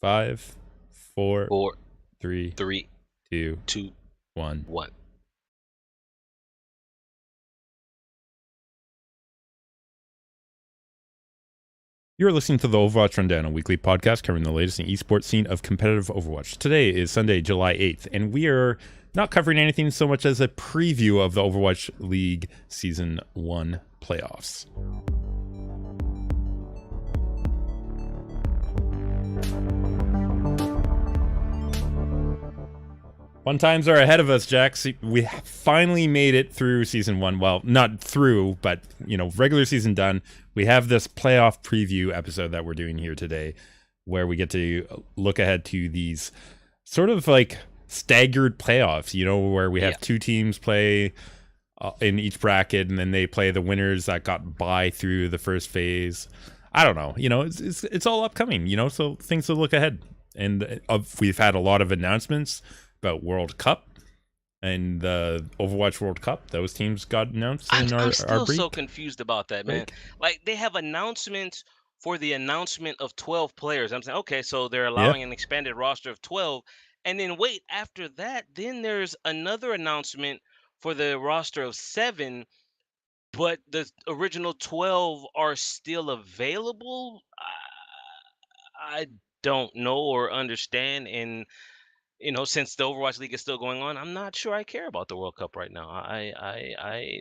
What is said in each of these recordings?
Five, four, Four, three, three, two, two, one. one. You're listening to the Overwatch Rundown, a weekly podcast covering the latest in esports scene of competitive Overwatch. Today is Sunday, July 8th, and we are not covering anything so much as a preview of the Overwatch League Season 1 playoffs. Fun times are ahead of us, Jack. We finally made it through season 1. Well, not through, but regular season done. We have this playoff preview episode that we're doing here today, where we get to look ahead to these sort of like staggered playoffs. Where we have two teams play in each bracket, and then they play the winners that got by through the first phase. I don't know. It's all upcoming. So things to look ahead. And we've had a lot of announcements about World Cup and the Overwatch World Cup. Those teams got announced in I'm our still so break. confused about that, man. break. Like they have announcements for the announcement of 12 players. I'm saying, okay, so they're Yeah. allowing an expanded roster of 12. And then wait, after that, then there's another announcement for the roster of 7, but the original 12 are still available. I don't know or understand. And since the Overwatch League is still going on, I'm not sure I care about the World Cup right now.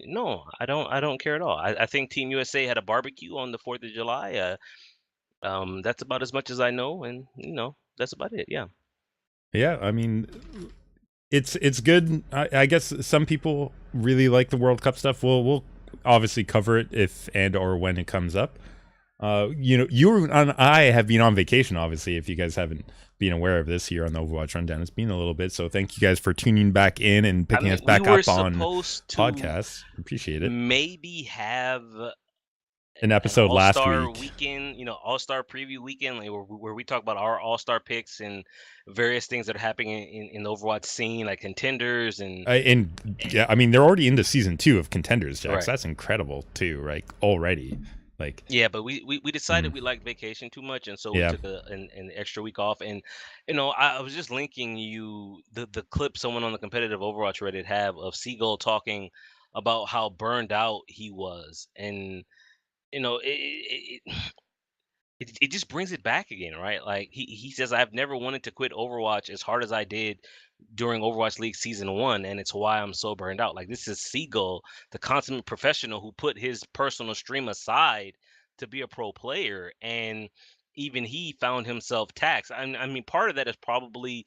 No, I don't care at all. I think Team USA had a barbecue on the 4th of July. That's about as much as I know, and that's about it. Yeah. Yeah, I mean, it's good. I guess some people really like the World Cup stuff. We'll obviously cover it if and or when it comes up. You and I have been on vacation, obviously, if you guys haven't been aware of this here on the Overwatch Rundown. It's been a little bit, so thank you guys for tuning back in and I picking us mean, we back were up on supposed to podcasts. Appreciate it. maybe have An an episode last all-star week. weekend, all-star preview weekend, like where we talk about our all-star picks and various things that are happening in the Overwatch scene, like contenders and And yeah, I mean, they're already into season 2 of Contenders, Jax. right. That's incredible, too, right? Already. Like, Yeah, but we decided mm, we liked vacation too much, and so we yeah. took an extra week off. And I was just linking you the clip someone on the competitive Overwatch Reddit have of Seagull talking about how burned out he was, and you know it just brings it back again, right? Like he says, I've never wanted to quit Overwatch as hard as I did during Overwatch League season 1, and it's why I'm so burned out. Like this is Seagull, the consummate professional who put his personal stream aside to be a pro player, and even he found himself taxed. I mean, part of that is probably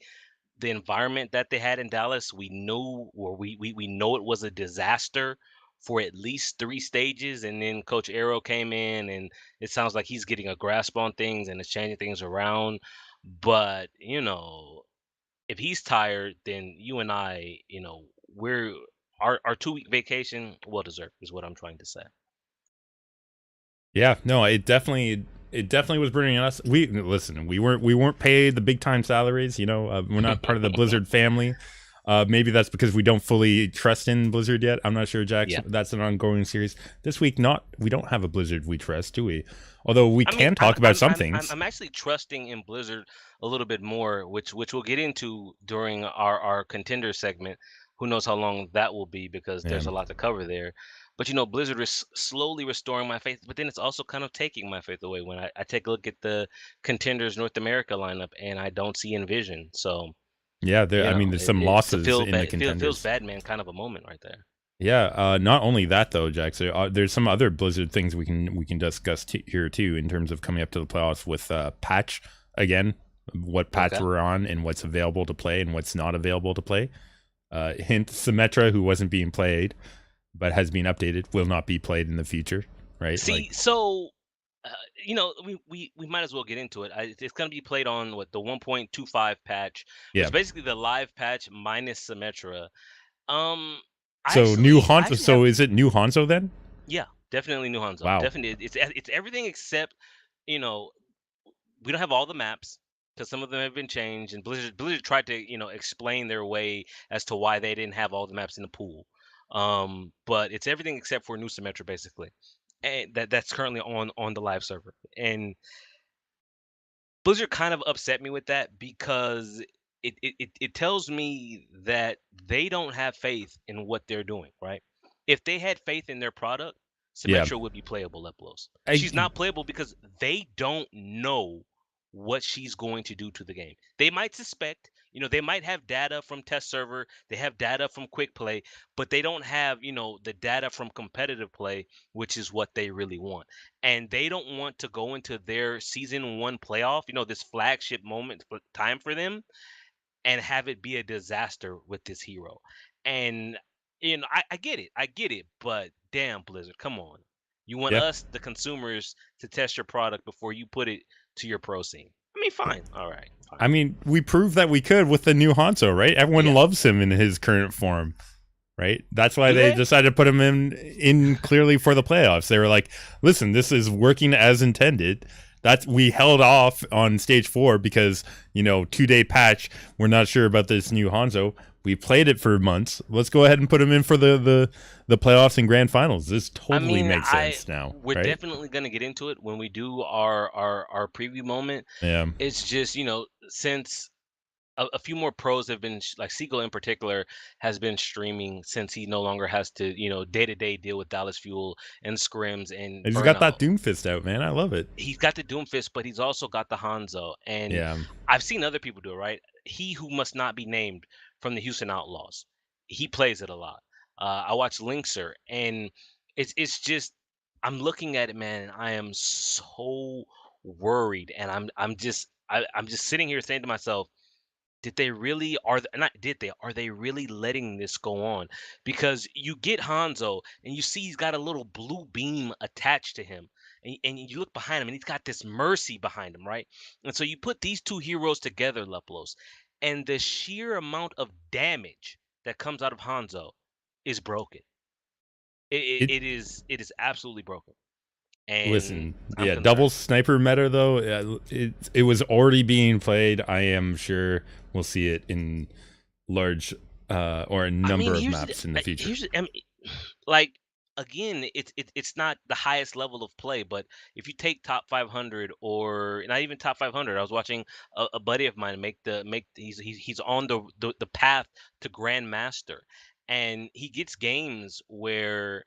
the environment that they had in Dallas. We knew, or we know it was a disaster for at least 3 stages, and then Coach Arrow came in, and it sounds like he's getting a grasp on things and is changing things around. But if he's tired, then you and I, we're our 2 week vacation well deserved is what I'm trying to say. Yeah, no, it definitely was burning us. We weren't paid the big time salaries. We're not part of the Blizzard family. Maybe that's because we don't fully trust in Blizzard yet. I'm not sure, Yeah. Jackson. That's an ongoing series. This week, we don't have a Blizzard we trust, do we? Although we I mean, can talk about some things. I'm actually trusting in Blizzard a little bit more, which we'll get into during our contender segment. Who knows how long that will be because Yeah. there's a lot to cover there. But Blizzard is slowly restoring my faith, but then it's also kind of taking my faith away when I take a look at the contenders North America lineup and I don't see Envision. So Yeah, I mean, there's some it's a losses feel in the bad, feels contenders. bad, man, kind of a moment right there. Yeah, not only that though, Jack. So, there's some other Blizzard things we can discuss here too in terms of coming up to the playoffs with patch again, what patch Okay. we're on and what's available to play and what's not available to play. Hint: Symmetra, who wasn't being played but has been updated, will not be played in the future. Right? Like, See, so uh, we might as well get into it. It's going to be played on what the 1.25 patch, which yeah. is basically the live patch minus Symmetra. Um, So new I Hanzo. actually have So is it new Hanzo then? yeah, definitely new Hanzo. Wow. Definitely, it's everything except you know we don't have all the maps because some of them have been changed, and Blizzard tried to explain their way as to why they didn't have all the maps in the pool. But it's everything except for new Symmetra basically, and that's currently on the live server. And Blizzard kind of upset me with that because it tells me that they don't have faith in what they're doing, right? If they had faith in their product, Yeah. Symmetra would be playable, Leplos. I She's not playable because they don't know what she's going to do to the game. They might suspect, they might have data from test server, they have data from quick play, but they don't have, the data from competitive play, which is what they really want. And they don't want to go into their season 1 playoff, this flagship moment for time for them, and have it be a disaster with this hero. And I get it. I get it, but damn, Blizzard, come on. You want yeah. us, the consumers, to test your product before you put it to your pro scene. I mean, fine. All right, fine. I mean, we proved that we could with the new Hanzo, right? Everyone Yeah. loves him in his current form, right? That's why Do they they? decided to put him in clearly for the playoffs. They were like, "Listen, this is working as intended." That's we held off on stage 4 because 2-day patch. We're not sure about this new Hanzo. We played it for months. Let's go ahead and put him in for the playoffs and grand finals. This I totally mean, makes sense now, we're right? definitely gonna get into it when we do our preview moment. Yeah. It's just, since a few more pros have been like Siegel in particular has been streaming since he no longer has to day to day deal with Dallas Fuel and scrims and And he's got that burnout. Doomfist out, man. I love it. He's got the Doomfist, but he's also got the Hanzo, and Yeah. I've seen other people do it. Right, he who must not be named from the Houston Outlaws, he plays it a lot. I watch Linkser, and it's just I'm looking at it, man, and I am so worried, and I'm just sitting here saying to myself, did they really not did they are they really letting this go on? Because you get Hanzo and you see he's got a little blue beam attached to him, and you look behind him and he's got this mercy behind him, right? And so you put these two heroes together, Leplos, and the sheer amount of damage that comes out of Hanzo is broken. It It is absolutely broken, and Listen, I'm yeah, double concerned. sniper meta though. It was already being played. I am sure we'll see it in large or a I mean, number of maps in the future. I mean, like again, it's not the highest level of play, but if you take top 500 or not even top 500, I was watching a buddy of mine he's on the path to grandmaster, and he gets games where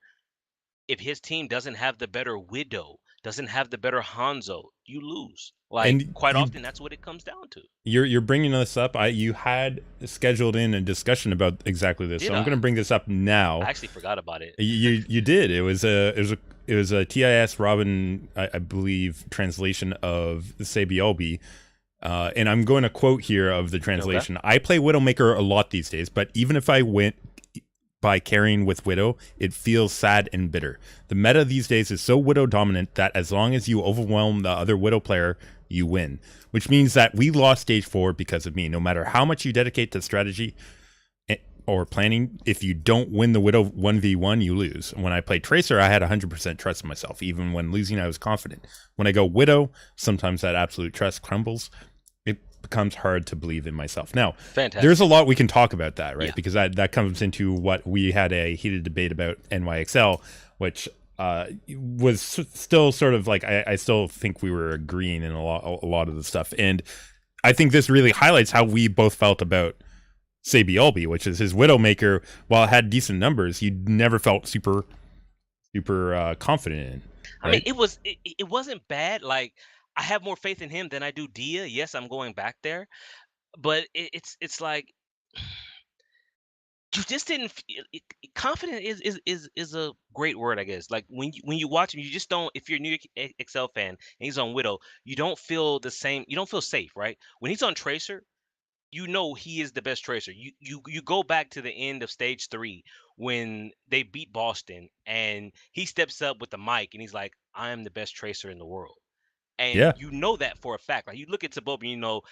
if his team doesn't have the better Widow, doesn't have the better Hanzo, you lose. Like And quite often, that's what it comes down to. you're bringing this up. You had scheduled in a discussion about exactly this, so Did I'm going to I? bring this up now. I actually forgot about it. You did. It was a TIS Robin, I believe, translation of Sabiolbi. And I'm going to quote here of the Okay. translation. I play Widowmaker a lot these days, but even if I went by carrying with Widow, it feels sad and bitter. The meta these days is so Widow dominant that as long as you overwhelm the other Widow player, you win. Which means that we lost stage 4 because of me. No matter how much you dedicate to strategy or planning, if you don't win the Widow 1v1, you lose. When I played Tracer, I had 100% trust in myself. Even when losing, I was confident. When I go Widow, sometimes that absolute trust crumbles. It becomes hard to believe in myself. Now, there's Fantastic. a lot we can talk about that, right? Yeah. Because that comes into what we had a heated debate about NYXL, which was still sort of like I still think we were agreeing in a lot of the stuff, and I think this really highlights how we both felt about Sabiolbi, which is his Widowmaker. While it had decent numbers, you never felt super confident in, I mean, right? it wasn't bad. Like I have more faith in him than I do Dia. Yes, I'm going back there, but it's like you just didn't feel confident is a great word, I guess. Like when you watch him, you just don't. If you're a New York Excel fan and he's on Widow, you don't feel the same. You don't feel safe, right? When he's on Tracer, you know he is the best Tracer. You go back to the end of stage 3 when they beat Boston and he steps up with the mic and he's like, I am the best Tracer in the world. And Yeah, you know that for a fact. Like you look at Sabob and you know,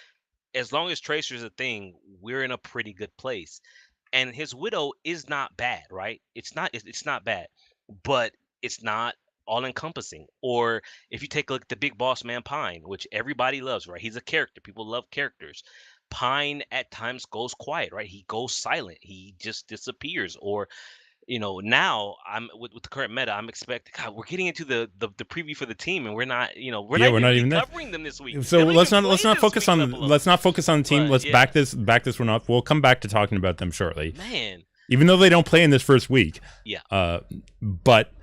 as long as Tracer is a thing, we're in a pretty good place. And his Widow is not bad, right? It's not bad, but it's not all encompassing. Or if you take a look at the big boss man Pine, which everybody loves, right? He's a character. People love characters. Pine at times goes quiet, right? He goes silent. He just disappears. Or Now I'm with the current meta, I'm expecting. God, we're getting into the preview for the team, and we're Yeah, not we're even not really even there. covering them this week. They So don't let's even not play this focus week, on Lepalose. the team. But Let's yeah, back this one up. We'll come back to talking about them shortly, man, even though they don't play in this first week. yeah, But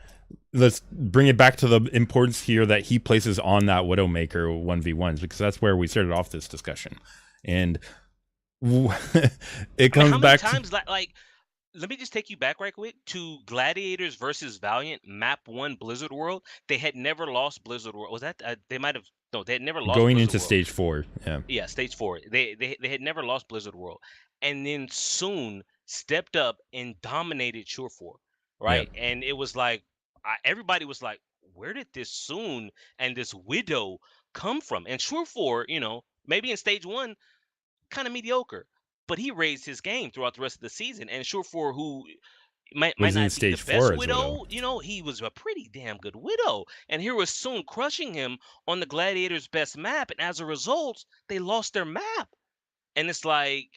let's bring it back to the importance here that he places on that Widowmaker 1v1s, because that's where we started off this discussion, and it I mean, comes how many back to times like let me just take you back right quick to Gladiators versus Valiant Map 1 Blizzard World. They had never lost Blizzard World. Was that they might have no, they had never lost going Blizzard into World. stage 4. Yeah, Yeah, stage 4. They had never lost Blizzard World. And then soon stepped up and dominated Surefour, yeah. right? And it was like everybody was like, where did this Soon and this Widow come from? And Surefour, maybe in stage 1 kind of mediocre, but he raised his game throughout the rest of the season. And Surefour, who might Was in not be the stage best 4 as Widow. Widow, he was a pretty damn good Widow. And here was Soon crushing him on the Gladiators' best map, and as a result, they lost their map. And it's like,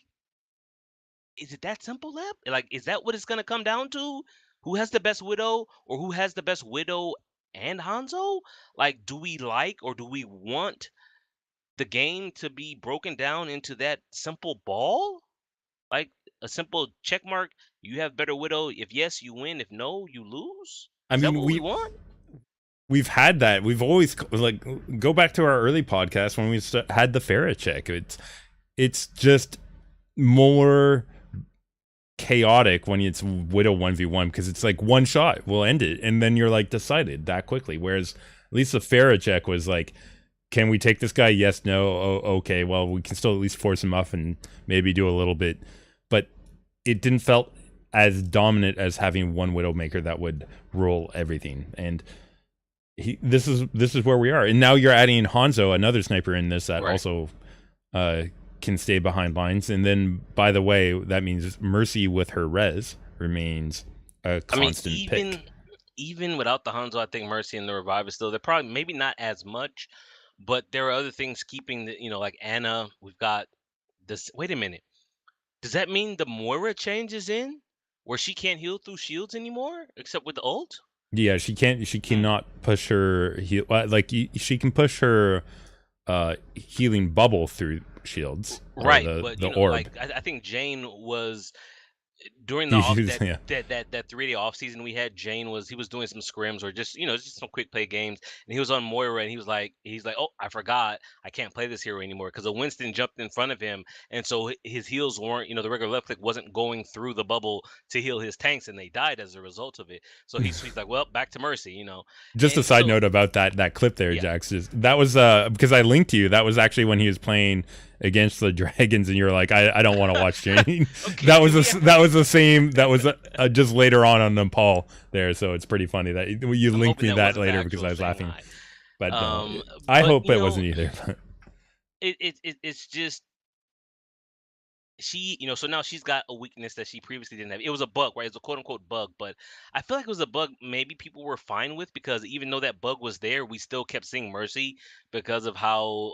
is it that simple, Lep? Like, is that what it's gonna come down to? Who has the best Widow, or who has the best Widow and Hanzo? Like, do we like or do we want the game to be broken down into that simple ball? Like a simple check mark, you have better Widow. If yes, you win. If no, you lose. I Is that mean, what we want? we've had that. We've always, like, go back to our early podcast when we had the Farah check. It's just more chaotic when it's Widow 1v1, because it's like one shot will end it, and then you're like decided that quickly. Whereas at least the Farah check was like, can we take this guy? Yes, no, okay. Well, we can still at least force him off and maybe do a little bit, but it didn't felt as dominant as having one Widowmaker that would rule everything. And this is where we are. And now you're adding Hanzo, another sniper in this that Right. also can stay behind lines. And then, by the way, that means Mercy with her res remains a constant pick. Even without the Hanzo, I think Mercy and the Revive is still, they're probably maybe not as much, but there are other things keeping like Anna. We've got this. Wait a minute. Does that mean the Moira change is in, where she can't heal through shields anymore, except with the ult? Yeah, she can't. She cannot push her heal. Like, she can push her healing bubble through shields, or Right, the but orb. like I think Jane was during the off that Yeah. that 3-day off season we had. Jane was he was doing some scrims or just some quick play games, and he was on Moira, and he's like, oh, I forgot I can't play this hero anymore because a Winston jumped in front of him, and so his heals weren't, the regular left click wasn't going through the bubble to heal his tanks, and they died as a result of it. So he's like, well, back to Mercy. Just a And side so note about that clip there, yeah. Jax. That was because I linked to you. That was actually when he was playing against the Dragons, and you're like, I don't want to watch Jane. Okay, That was the same. That was just later on Nepal there. So it's pretty funny that you I'm linked hoping me that that wasn't the later because actual I was laughing. Shanghai. But Um, I but hope it wasn't either. it's just so now she's got a weakness that she previously didn't have. It was a bug, right? It's a quote unquote bug, but I feel like it was a bug maybe people were fine with, because even though that bug was there, we still kept seeing Mercy because of how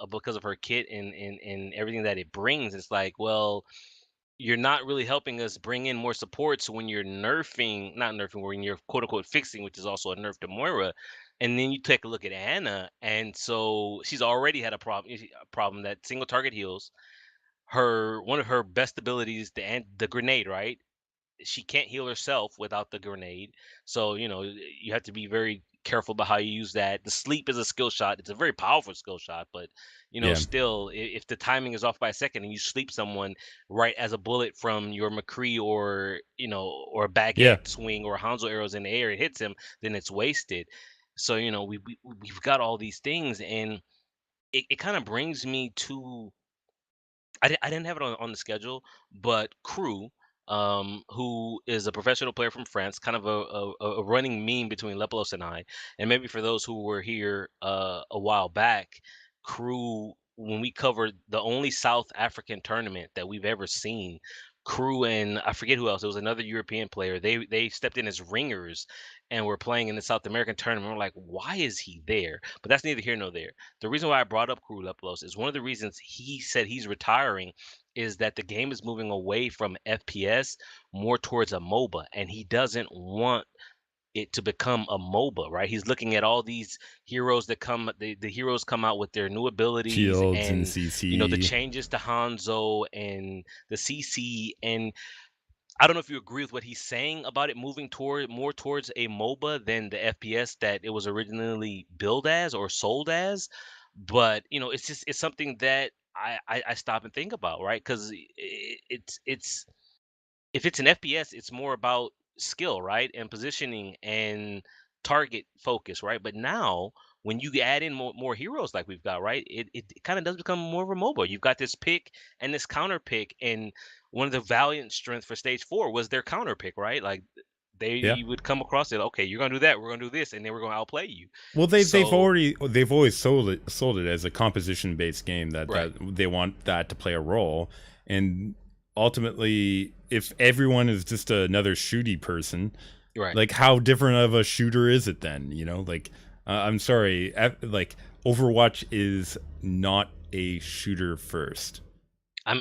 because of her kit and everything that it brings. It's like, well, you're not really helping us bring in more support. So when you're nerfing, not nerfing, when you're quote unquote fixing, which is also a nerf to Moira, and then you take a look at Anna, and so she's already had a problem that single target heals. One of her best abilities, the grenade, right? She can't heal herself without the grenade. So, you have to be very careful about how you use that. The sleep is a skill shot. It's a very powerful skill shot, but Yeah. still, if the timing is off by a second and you sleep someone right as a bullet from your McCree or a baguette swing or Hanzo arrows in the air, it hits him, then it's wasted. So, we've got all these things, and it kind of brings me to I didn't have it on the schedule, but Crew, who is a professional player from France, kind of a running meme between Lepalose and I, and maybe for those who were here a while back, Crew, when we covered the only South African tournament that we've ever seen, Crew and I forget who else. It was another European player. They stepped in as ringers and were playing in the South American tournament. We're like, why is he there? But that's neither here nor there. The reason why I brought up Crew Leplos is one of the reasons he said he's retiring is that the game is moving away from FPS more towards a MOBA, and he doesn't want it to become a MOBA, right? He's looking at all these heroes that come, the heroes come out with their new abilities Shields and and the CC. changes to Hanzo and the CC. And I don't know if you agree with what he's saying about it moving toward more towards a MOBA than the FPS that it was originally billed as or sold as. But it's something that I stop and think about, right? Because it's if it's an FPS, it's more about skill, right? And positioning and target focus, right? But now when you add in more heroes like we've got, right, it kind of does become more of a MOBA. You've got this pick and this counter pick, and one of the Valiant strength for stage 4 was their counter pick, right? Like Yeah. you would come across it, okay, you're gonna do that, we're gonna do this, and then we're gonna outplay you. Well, So they've always sold it as a composition based game right, that they want that to play a role, and ultimately, if everyone is just another shooty person, right. like how different of a shooter is it then? Like I'm sorry, like Overwatch is not a shooter first. I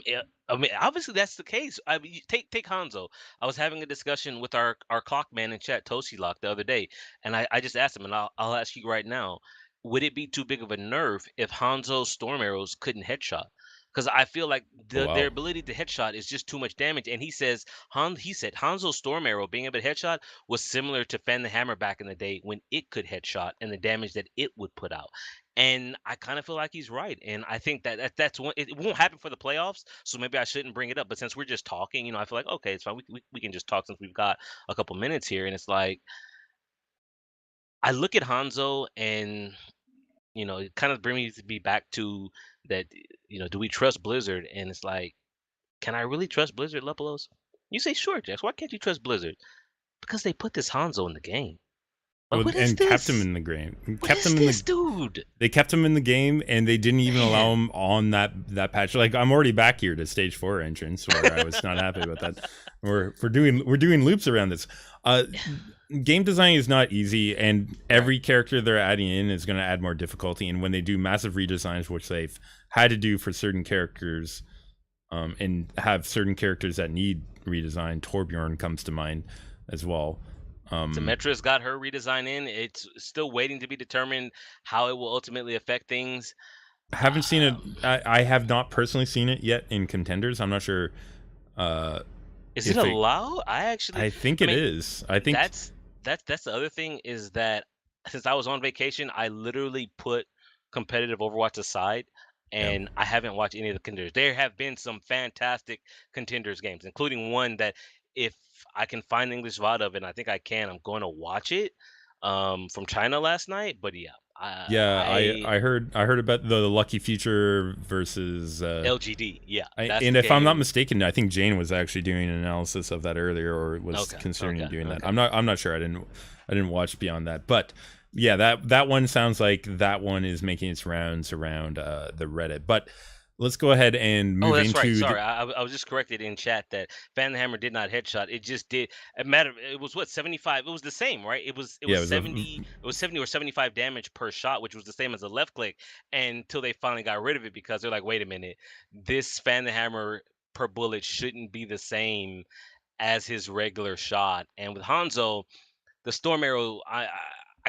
mean, obviously that's the case. I mean, take Hanzo. I was having a discussion with our clock man in chat, Toshi Lock, the other day, and I just asked him, and I'll ask you right now: would it be too big of a nerf if Hanzo's storm arrows couldn't headshot? Because I feel like Oh their wow. ability to headshot is just too much damage. And he said Hanzo's storm arrow being able to headshot was similar to Fan the Hammer back in the day when it could headshot and the damage that it would put out. And I kind of feel like he's right. And I think that's one. It won't happen for the playoffs, so maybe I shouldn't bring it up. But since we're just talking, I feel like okay, it's fine. We can just talk since we've got a couple minutes here. And it's like I look at Hanzo, and it kind of brings me back to that. Do we trust Blizzard? And it's like, can I really trust Blizzard, Lepalos? You say sure, Jax. Why can't you trust Blizzard? Because they put this Hanzo in the game. Like, Well, what is and kept him this? in the game. What Kept is him in the this, dude? They kept him in the game, and they didn't even allow Man. him on that patch. Like I'm already back here to stage 4 entrance, where I was not happy about that. We're doing loops around this. Uh, Game design is not easy, and Right. every character they're adding in is going to add more difficulty. And when they do massive redesigns, which they've had to do for certain characters, and have certain characters that need redesign, Torbjorn comes to mind as well. Symmetra's got her redesign in. It's still waiting to be determined how it will ultimately affect things. Haven't seen it. Um, I have not personally seen it yet in Contenders. I'm not sure uh, is it if it. allowed? I actually, I think I it mean, is. I think. that's that's the other thing is that since I was on vacation, I literally put competitive Overwatch aside, Yeah. and I haven't watched any of the contenders. There have been some fantastic contenders games, including one that if I can find English VOD of it, and I think I can, I'm going to watch it. From China last night, but yeah, Yeah. I I I heard I heard about the Lucky Future versus. LGD, yeah, that's And the if I'm not game. mistaken, I think Jane was actually doing an analysis of that earlier, or was Okay, considering okay, doing that. okay. I'm not sure. I didn't watch beyond that, but yeah, that one sounds like that one is making its rounds around the Reddit. But let's go ahead and Oh, move that's right. into the. Sorry, I was just corrected in chat that Fan the Hammer did not headshot. It just did. A matter. It was what 75. It was the same, right? It was it Yeah, was it was a. 70. It was 70 or 75 damage per shot, which was the same as a left click. Until they finally got rid of it because they're like, wait a minute, this Fan the Hammer per bullet shouldn't be the same as his regular shot. And with Hanzo, the Storm Arrow, I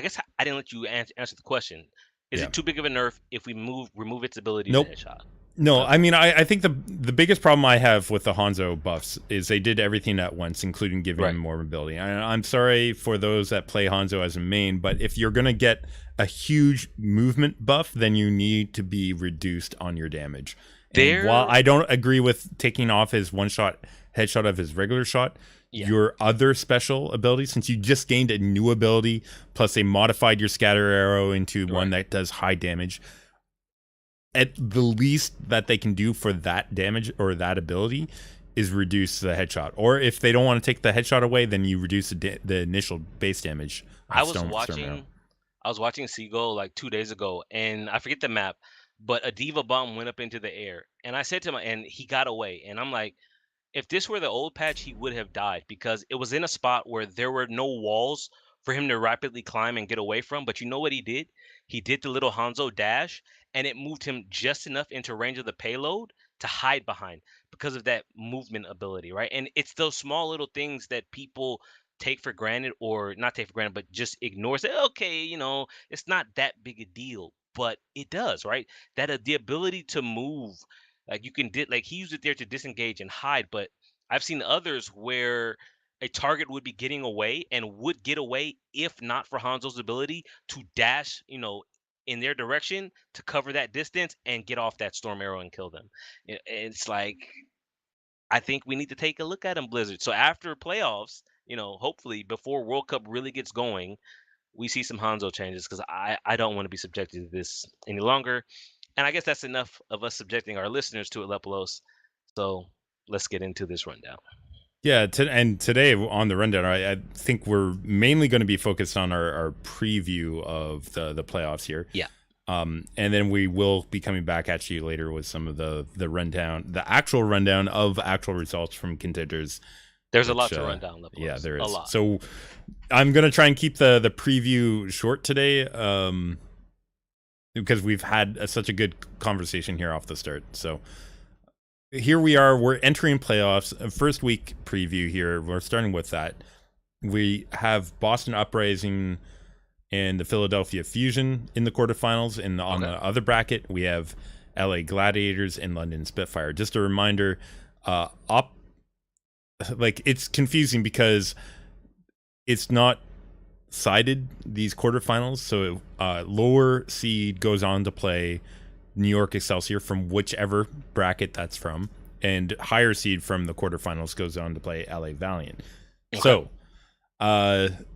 guess I didn't let you answer the question. Is Yeah. it too big of a nerf if we remove its ability to Nope. headshot? No, I Okay. mean, I think the biggest problem I have with the Hanzo buffs is they did everything at once, including giving him Right. more mobility. I'm sorry for those that play Hanzo as a main, but if you're gonna get a huge movement buff, then you need to be reduced on your damage. And while There I don't agree with taking off his one shot headshot of his regular shot, Yeah, your other special ability, since you just gained a new ability, plus they modified your scatter arrow into one right. that does high damage, at the least that they can do for that damage or that ability is reduce the headshot. Or if they don't want to take the headshot away, then you reduce the initial base damage I of was Storm Arrow. watching I was watching Seagull like 2 days ago, and I forget the map, but a diva bomb went up into the air, and I said to him, and he got away, and I'm like, If this were the old patch, he would have died because it was in a spot where there were no walls for him to rapidly climb and get away from. But you know what he did? He did the little Hanzo dash, and it moved him just enough into range of the payload to hide behind because of that movement ability, right? And it's those small little things that people take for granted, or not take for granted, but just ignore. Say, okay, it's not that big a deal, but it does, right? That the ability to move, like you can like he used it there to disengage and hide, but I've seen others where a target would be getting away and would get away if not for Hanzo's ability to dash, in their direction to cover that distance and get off that storm arrow and kill them. It's like, I think we need to take a look at him, Blizzard. So after playoffs, hopefully before World Cup really gets going, we see some Hanzo changes because I don't want to be subjected to this any longer. And I guess that's enough of us subjecting our listeners to it, Lepalose. So let's get into this rundown. Yeah, and today on the rundown, I think we're mainly going to be focused on our preview of the playoffs here. Yeah. And then we will be coming back at you later with some of the rundown, the actual rundown of actual results from Contenders. There's a lot to run down. Lepalose. Yeah, there is. A lot. So I'm going to try and keep the preview short today, because we've had such a good conversation here off the start. So here we are. We're entering playoffs. First week preview here. We're starting with that. We have Boston Uprising and the Philadelphia Fusion in the quarterfinals. On the other bracket, we have LA Gladiators and London Spitfire. Just a reminder, it's confusing because it's not sided, these quarterfinals. So lower seed goes on to play New York Excelsior from whichever bracket that's from, and higher seed from the quarterfinals goes on to play LA Valiant. Okay. So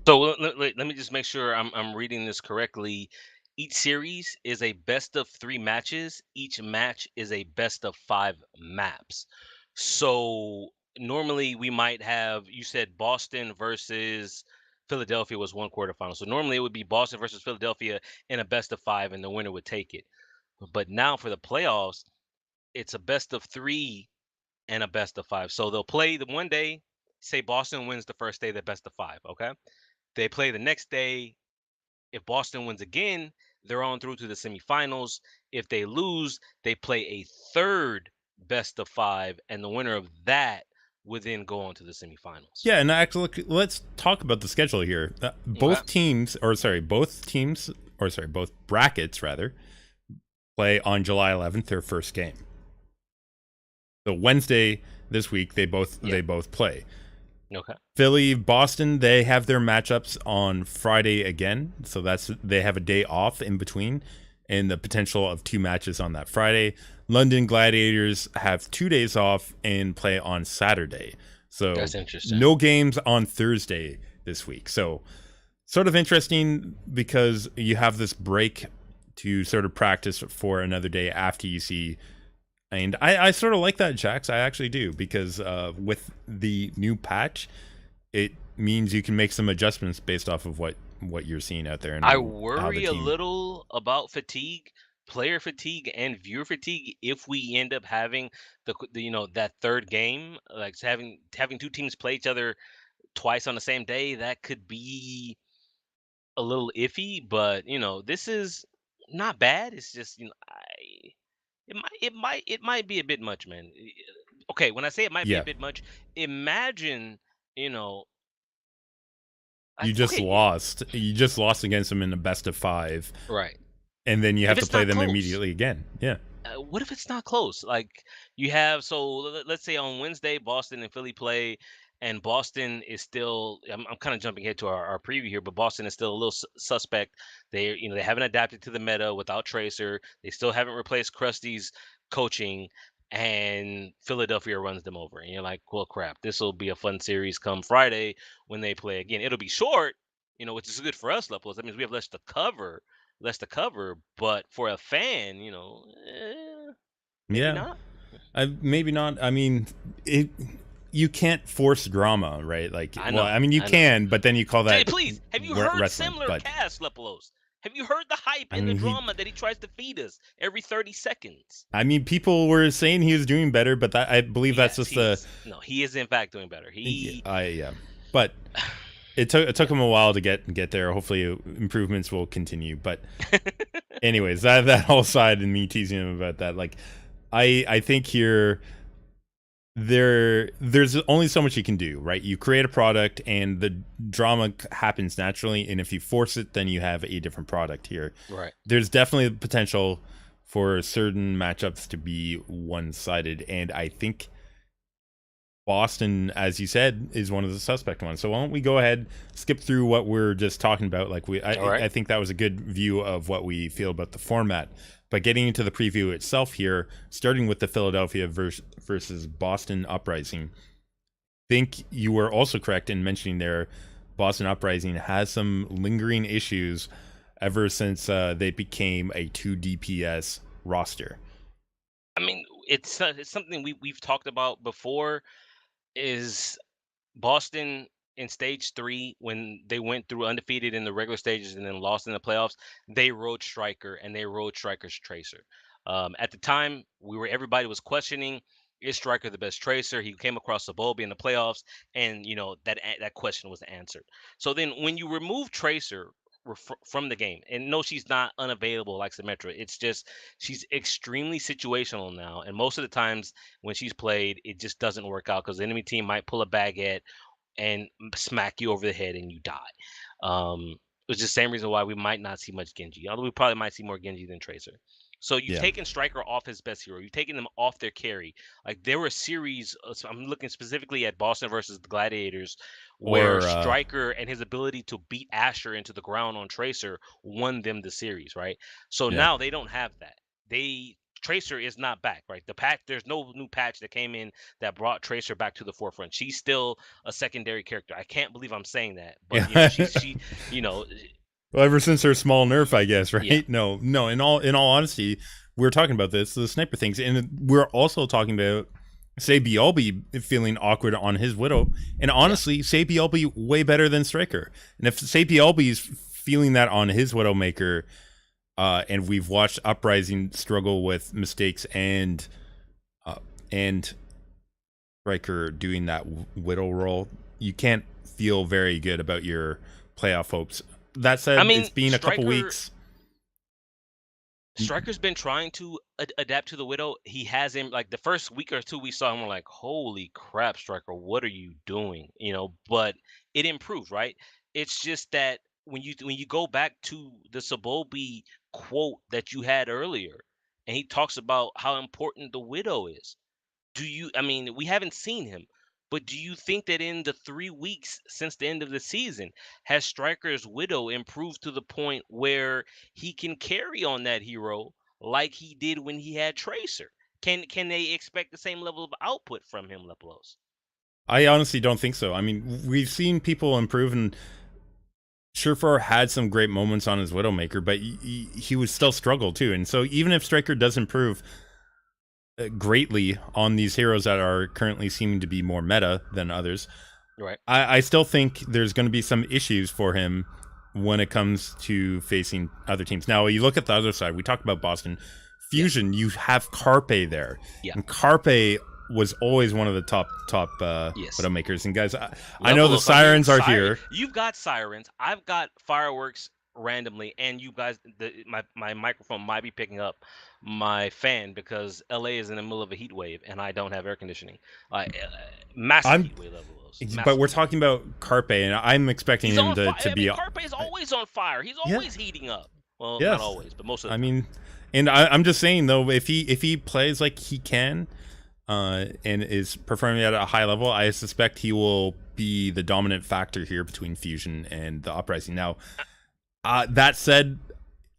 let me just make sure I'm reading this correctly. Each series is a best of 3 matches. Each match is a best of 5 maps. So normally we might have, you said Boston versus Philadelphia was one quarterfinal. So normally it would be Boston versus Philadelphia in a best of 5, and the winner would take it. But now for the playoffs, it's a best of 3 and a best of 5. So they'll play the one day. Say Boston wins the first day, the best of 5. Okay, they play the next day. If Boston wins again, they're on through to the semifinals. If they lose, they play a third best of 5, and the winner of that would then go on to the semifinals. Yeah, and actually, let's talk about the schedule here. Both brackets rather, play on July 11th, their first game. So Wednesday this week, they both play. Okay. Philly, Boston, they have their matchups on Friday again. So they have a day off in between and the potential of 2 matches on that Friday. London Gladiators have 2 days off and play on Saturday. So that's interesting. No games on Thursday this week. So sort of interesting because you have this break to sort of practice for another day after you see. And I sort of like that, Jax. I actually do, because with the new patch, it means you can make some adjustments based off of what you're seeing out there. And I worry a little about fatigue, player fatigue, and viewer fatigue if we end up having the that third game, like having 2 teams play each other twice on the same day. That could be a little iffy, but this is not bad. It's just it might be a bit much, man. Okay, when I say it might be a bit much, imagine, you just lost. You just lost against them in the best of 5. Right. And then you have to play them immediately again. Yeah. What if it's not close? Like you have, so let's say on Wednesday, Boston and Philly play, and Boston is still, I'm kind of jumping ahead to our preview here, but Boston is still a little suspect. They haven't adapted to the meta without Tracer. They still haven't replaced Krusty's coaching, and Philadelphia runs them over. And you're like, well, crap, this will be a fun series come Friday when they play again. It'll be short, which is good for us, Lepalose. That means we have less to cover, but for a fan, maybe not. Maybe not. I mean, you can't force drama, right? Like, I know, you can, but then you call that. Hey, please, have you heard similar casts, Lepalose? Have you heard the hype I and the mean, drama that he tries to feed us every 30 seconds? people were saying he was doing better, but I believe that's Yes, just he a is. No, he is in fact doing better. yeah. But it took Yeah. him a while to get there. Hopefully, improvements will continue. But anyways, that whole side and me teasing him about that, like, I think here there's only so much you can do, right? You create a product and the drama happens naturally, and if you force it, then you have a different product here. Right. There's definitely the potential for certain matchups to be one-sided, and I think Boston, as you said, is one of the suspect ones. So why don't we go ahead, skip through what we're just talking about? Like All right. I think that was a good view of what we feel about the format. But getting into the preview itself here, starting with the Philadelphia versus Boston Uprising, I think you were also correct in mentioning there, Boston Uprising has some lingering issues ever since they became a 2 DPS roster. I mean, it's something we've talked about before. Is Boston in stage 3, when they went through undefeated in the regular stages and then lost in the playoffs, they rode Striker and they rode Striker's Tracer. At the time, everybody was questioning, is Striker the best Tracer? He came across Sabobi in the playoffs, and that question was answered. So then, when you remove Tracer from the game, and no, she's not unavailable like Symmetra. It's just she's extremely situational now, and most of the times when she's played, it just doesn't work out because the enemy team might pull a baguette and smack you over the head and you die. It's the same reason why we might not see much Genji, although we probably might see more Genji than Tracer. So you've Yeah. taken Striker off his best hero. You've taken them off their carry. Like there were a series. So I'm looking specifically at Boston versus the Gladiators, where Or Striker and his ability to beat Asher into the ground on Tracer won them the series, right? So yeah. now they don't have that. Tracer is not back, right? There's no new patch that came in that brought Tracer back to the forefront. She's still a secondary character. I can't believe I'm saying that, but Yeah. you know, Well, ever since her small nerf, I guess, right? yeah, No. In all honesty, we're talking about the sniper things, and we're also talking about say Bialbi feeling awkward on his Widow, and yeah, honestly, say Bialbi way better than Striker. And if say Bialbi's feeling that on his Widowmaker, and we've watched Uprising struggle with mistakes and Striker doing that Widow role, you can't feel very good about your playoff hopes. That I said, it's mean, been a couple weeks. Striker's been trying to adapt to the Widow. He has him like the first week or two we saw him, we're like, holy crap, Striker, what are you doing? But it improved, right? It's just that when you go back to the Sabobi quote that you had earlier, and he talks about how important the Widow is. I mean, we haven't seen him, but do you think that in the 3 weeks since the end of the season, has Stryker's Widow improved to the point where he can carry on that hero like he did when he had Tracer? Can they expect the same level of output from him, Lepalose? I honestly don't think so. I mean, we've seen people improve, and Surefire had some great moments on his Widowmaker, but he would still struggle too. And so even if Striker does improve greatly on these heroes that are currently seeming to be more meta than others, Right. I still think there's going to be some issues for him when it comes to facing other teams. Now, you look at the other side. We talked about Boston Fusion. You have Carpe there, Yeah. and Carpe was always one of the top Yes. Widowmakers. And guys, I know the Lepalose, sirens are here. You've got sirens. I've got fireworks randomly, and you guys, my microphone might be picking up my fan because LA is in the middle of a heat wave, and I don't have air conditioning. Massive heat wave levels. But we're talking about Carpe, and I'm expecting He's him on to fire. be. Carpe is always on fire. He's always heating up. Well, Yes. not always, but most of the I time. mean, and I'm just saying though, if he plays like he can, and is performing at a high level, I suspect he will be the dominant factor here between Fusion and the Uprising. Now, that said,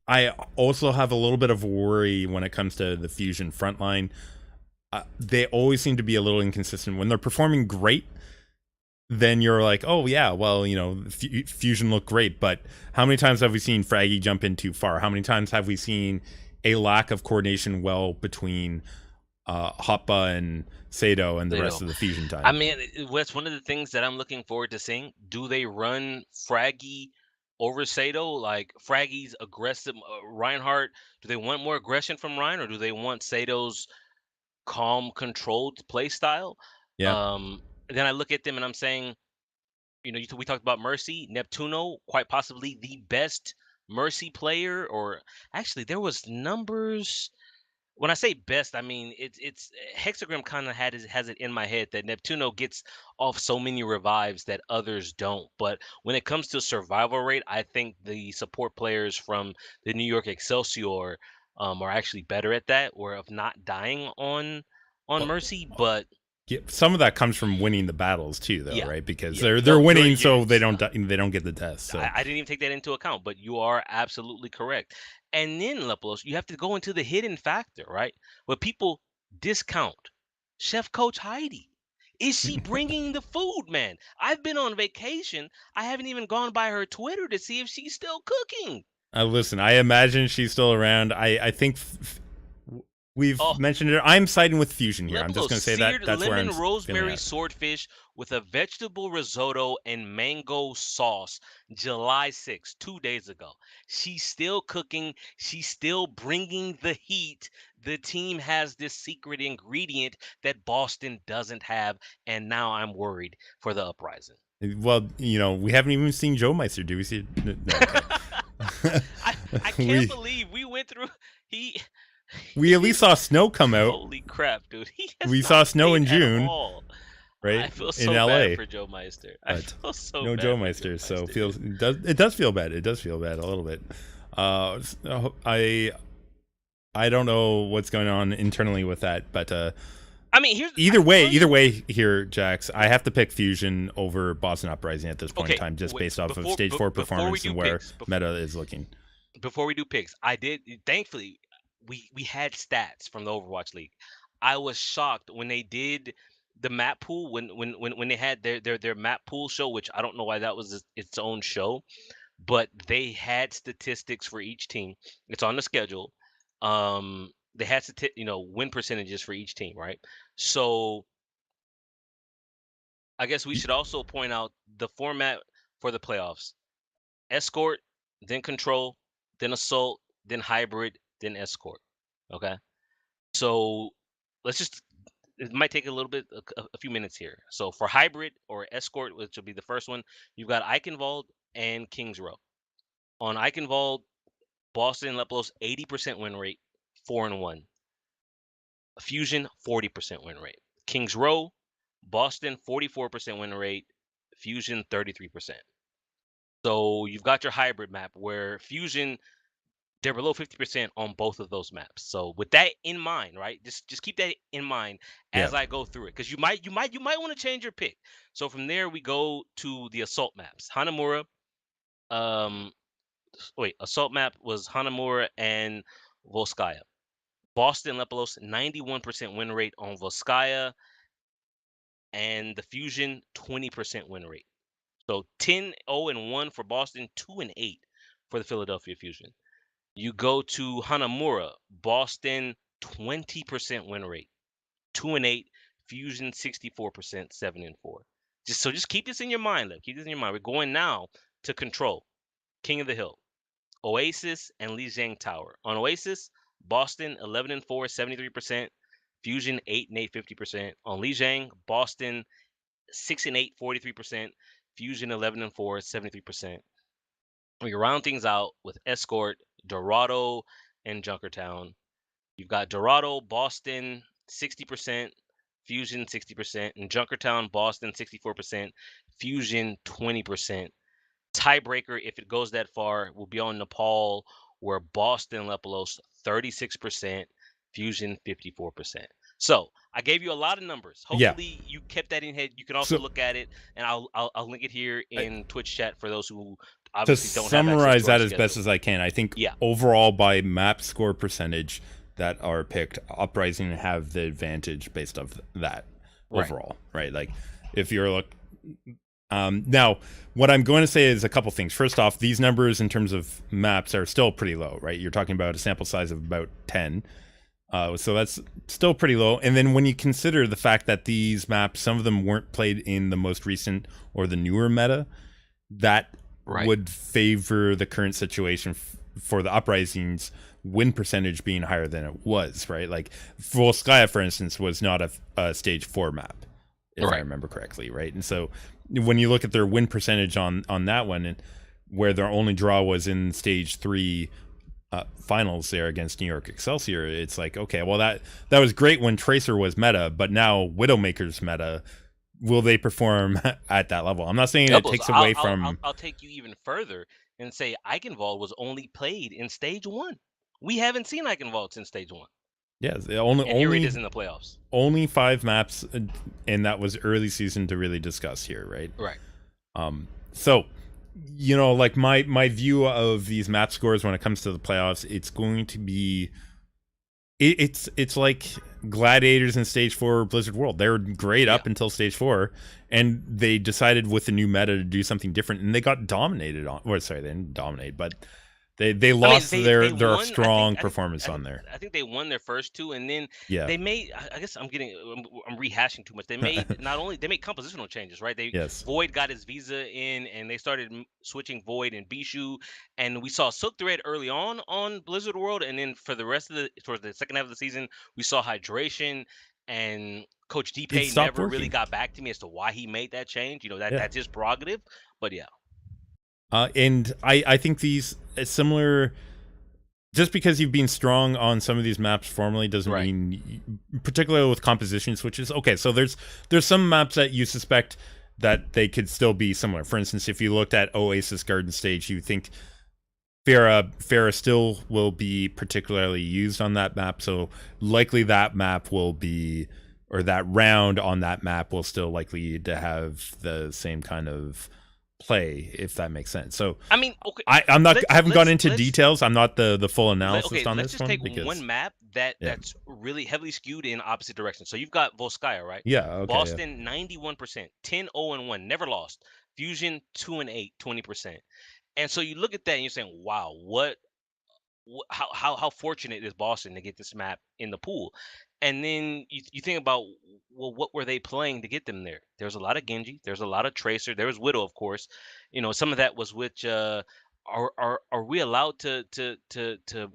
I also have a little bit of worry when it comes to the Fusion frontline. They always seem to be a little inconsistent. When they're performing great, then you're like, oh yeah, well, Fusion look great, but how many times have we seen Fraggy jump in too far? How many times have we seen a lack of coordination between Hoppa and Sado and the rest of the Fusion time? I mean, what's one of the things that I'm looking forward to seeing? Do they run Fraggy over Sato? Like Fraggy's aggressive Reinhardt. Do they want more aggression from Ryan, or do they want Sato's calm, controlled play style? Yeah. Um, then I look at them and I'm saying, we talked about Mercy, Neptuno, quite possibly the best Mercy player, or actually there was numbers. When I say best, I mean it's Hexagram kind of has it in my head that Neptuno gets off so many revives that others don't. But when it comes to survival rate, I think the support players from the New York Excelsior are actually better at that, or of not dying on Well, Mercy. But yeah, some of that comes from winning the battles too, though, yeah, right? Because yeah, they're no, winning, you're so they don't get the deaths. So I didn't even take that into account, but you are absolutely correct. And then, Leplos, you have to go into the hidden factor, right? Where people discount Chef Coach Heidi. Is she bringing the food, man? I've been on vacation. I haven't even gone by her Twitter to see if she's still cooking. listen, I imagine she's still around. I think we've Oh, mentioned it. I'm siding with Fusion here. I'm just Leplo, going to say that seared that's where I'm lemon feeling rosemary at. swordfish with a vegetable risotto and mango sauce, July 6th, 2 days ago. She's still cooking. She's still bringing the heat. The team has this secret ingredient that Boston doesn't have, and now I'm worried for the uprising. Well, we haven't even seen Joe Meister. Do we see? No, okay. I can't we believe we went through. He we at least saw snow come out. Holy crap, dude! He has We saw not snow in played at June, all. I right, feel in so bad LA. for Joe Meister. I But feel so no bad Joe for Meister, so Meister, feels dude. it does feel bad. It does feel bad a little bit. I don't know what's going on internally with that, but I mean, here's either way here, Jax, I have to pick Fusion over Boston Uprising at this point in okay. time, just Wait, based off of before stage 4 before we performance do and where picks, meta is looking. before we do picks, I did thankfully we had stats from the Overwatch League. I was shocked when they did the map pool when they had their map pool show, which I don't know why that was its own show, but they had statistics for each team. It's on the schedule. They had win percentages for each team, right? So I guess we should also point out the format for the playoffs: escort, then control, then assault, then hybrid, then escort. Okay, so let's just. It might take a little bit, a few minutes here. So for hybrid or escort, which will be the first one, you've got Eichenwald and Kings Row. On Eichenwald, Boston Leplos 80% win rate, 4-1. Fusion 40% win rate. Kings Row, Boston 44% win rate, Fusion 33%. So you've got your hybrid map where Fusion they're below 50% on both of those maps. So with that in mind, right? Just keep that in mind Yeah. as I go through it, because you might want to change your pick. So from there we go to the assault maps. Hanamura, um, assault map was Hanamura and Volskaya. Boston Lepalos 91% win rate on Volskaya, and the Fusion 20% win rate. So 10-0-1 for Boston, 2-8 for the Philadelphia Fusion. You go to Hanamura, Boston 20% win rate, 2-8, Fusion 64%, 7-4. Just keep this in your mind. Keep this in your mind. We're going now to Control, King of the Hill, Oasis, and Lijiang Tower. On Oasis, Boston 11-4, 73%, Fusion 8-8, 50%. On Lijiang, Boston 6-8, 43%, Fusion 11-4, 73%. We round things out with Escort, Dorado, and Junkertown. You've got Dorado, Boston, 60%, Fusion, 60%, and Junkertown, Boston, 64%, Fusion, 20%. Tiebreaker, if it goes that far, will be on Nepal, where Boston Lepalos, 36%, Fusion, 54%. So I gave you a lot of numbers. Yeah. Hopefully you kept that in head. You can also So look at it, and I'll link it here in Twitch chat for those who to obviously don't have access summarize to our that as best schedule. as I can, I think Yeah. overall by map score percentage that are picked, Uprising have the advantage based off that Right. overall, right? Like if you're now, what I'm going to say is a couple things. First off, these numbers in terms of maps are still pretty low, right? You're talking about a sample size of about 10. So that's still pretty low. And then when you consider the fact that these maps, some of them weren't played in the most recent or the newer meta, that Right. would favor the current situation for the Uprising's win percentage being higher than it was, right? Like Volskaya, for instance, was not a stage 4 map, if I Right. remember correctly, right? And so when you look at their win percentage on that one, and where their only draw was in stage 3 finals there against New York Excelsior, it's like, okay, well that was great when Tracer was meta, but now Widowmaker's meta. Will they perform at that level? I'm not saying it Doubles. takes away I'll from. I'll take you even further and say Eichenwald was only played in stage 1. We haven't seen Eichenwald since stage 1, Yes, and here it is in the playoffs. only 5 maps, and that was early season to really discuss here, right? Right. So, like my view of these map scores when it comes to the playoffs, it's going to be, it's like Gladiators in stage 4 Blizzard World. They were great up Yeah. until stage 4, and they decided with the new meta to do something different, and they got dominated on. Or sorry, they didn't dominate, but they I mean, lost they their won. strong performance on there. I think they won their first 2, and then Yeah. they made. I guess I'm rehashing too much. They made not only they made compositional changes, right? Yes. Void got his visa in, and they started switching Void and Bishu, and we saw Silk Thread early on Blizzard World, and then for the rest of towards the second half of the season, we saw Hydration, and Coach It Deepay stopped never really working. got back to me as to why he made that change. Yeah. That's his prerogative, but yeah. And I think these similar. Just because you've been strong on some of these maps formally doesn't Right. mean, particularly with composition switches. Okay, so there's some maps that you suspect that they could still be similar. For instance, if you looked at Oasis Garden Stage, you think Pharah still will be particularly used on that map. So likely that map will be, or that round on that map will still likely to have the same kind of play, if that makes sense. So I mean, okay. I haven't gone into details. I'm not the full analysis on Let's this just one take because one map yeah. that's really heavily skewed in opposite directions. So you've got Volskaya, right? Yeah, okay, yeah. Boston 91%, 10-0-1, never lost. Fusion 2-8, 20%. And so you look at that and you're saying, wow, how fortunate is Boston to get this map in the pool? And then you think about, well, what were they playing to get them there? There's a lot of Genji, there's a lot of Tracer, there was Widow, of course. Some of that was which are we allowed to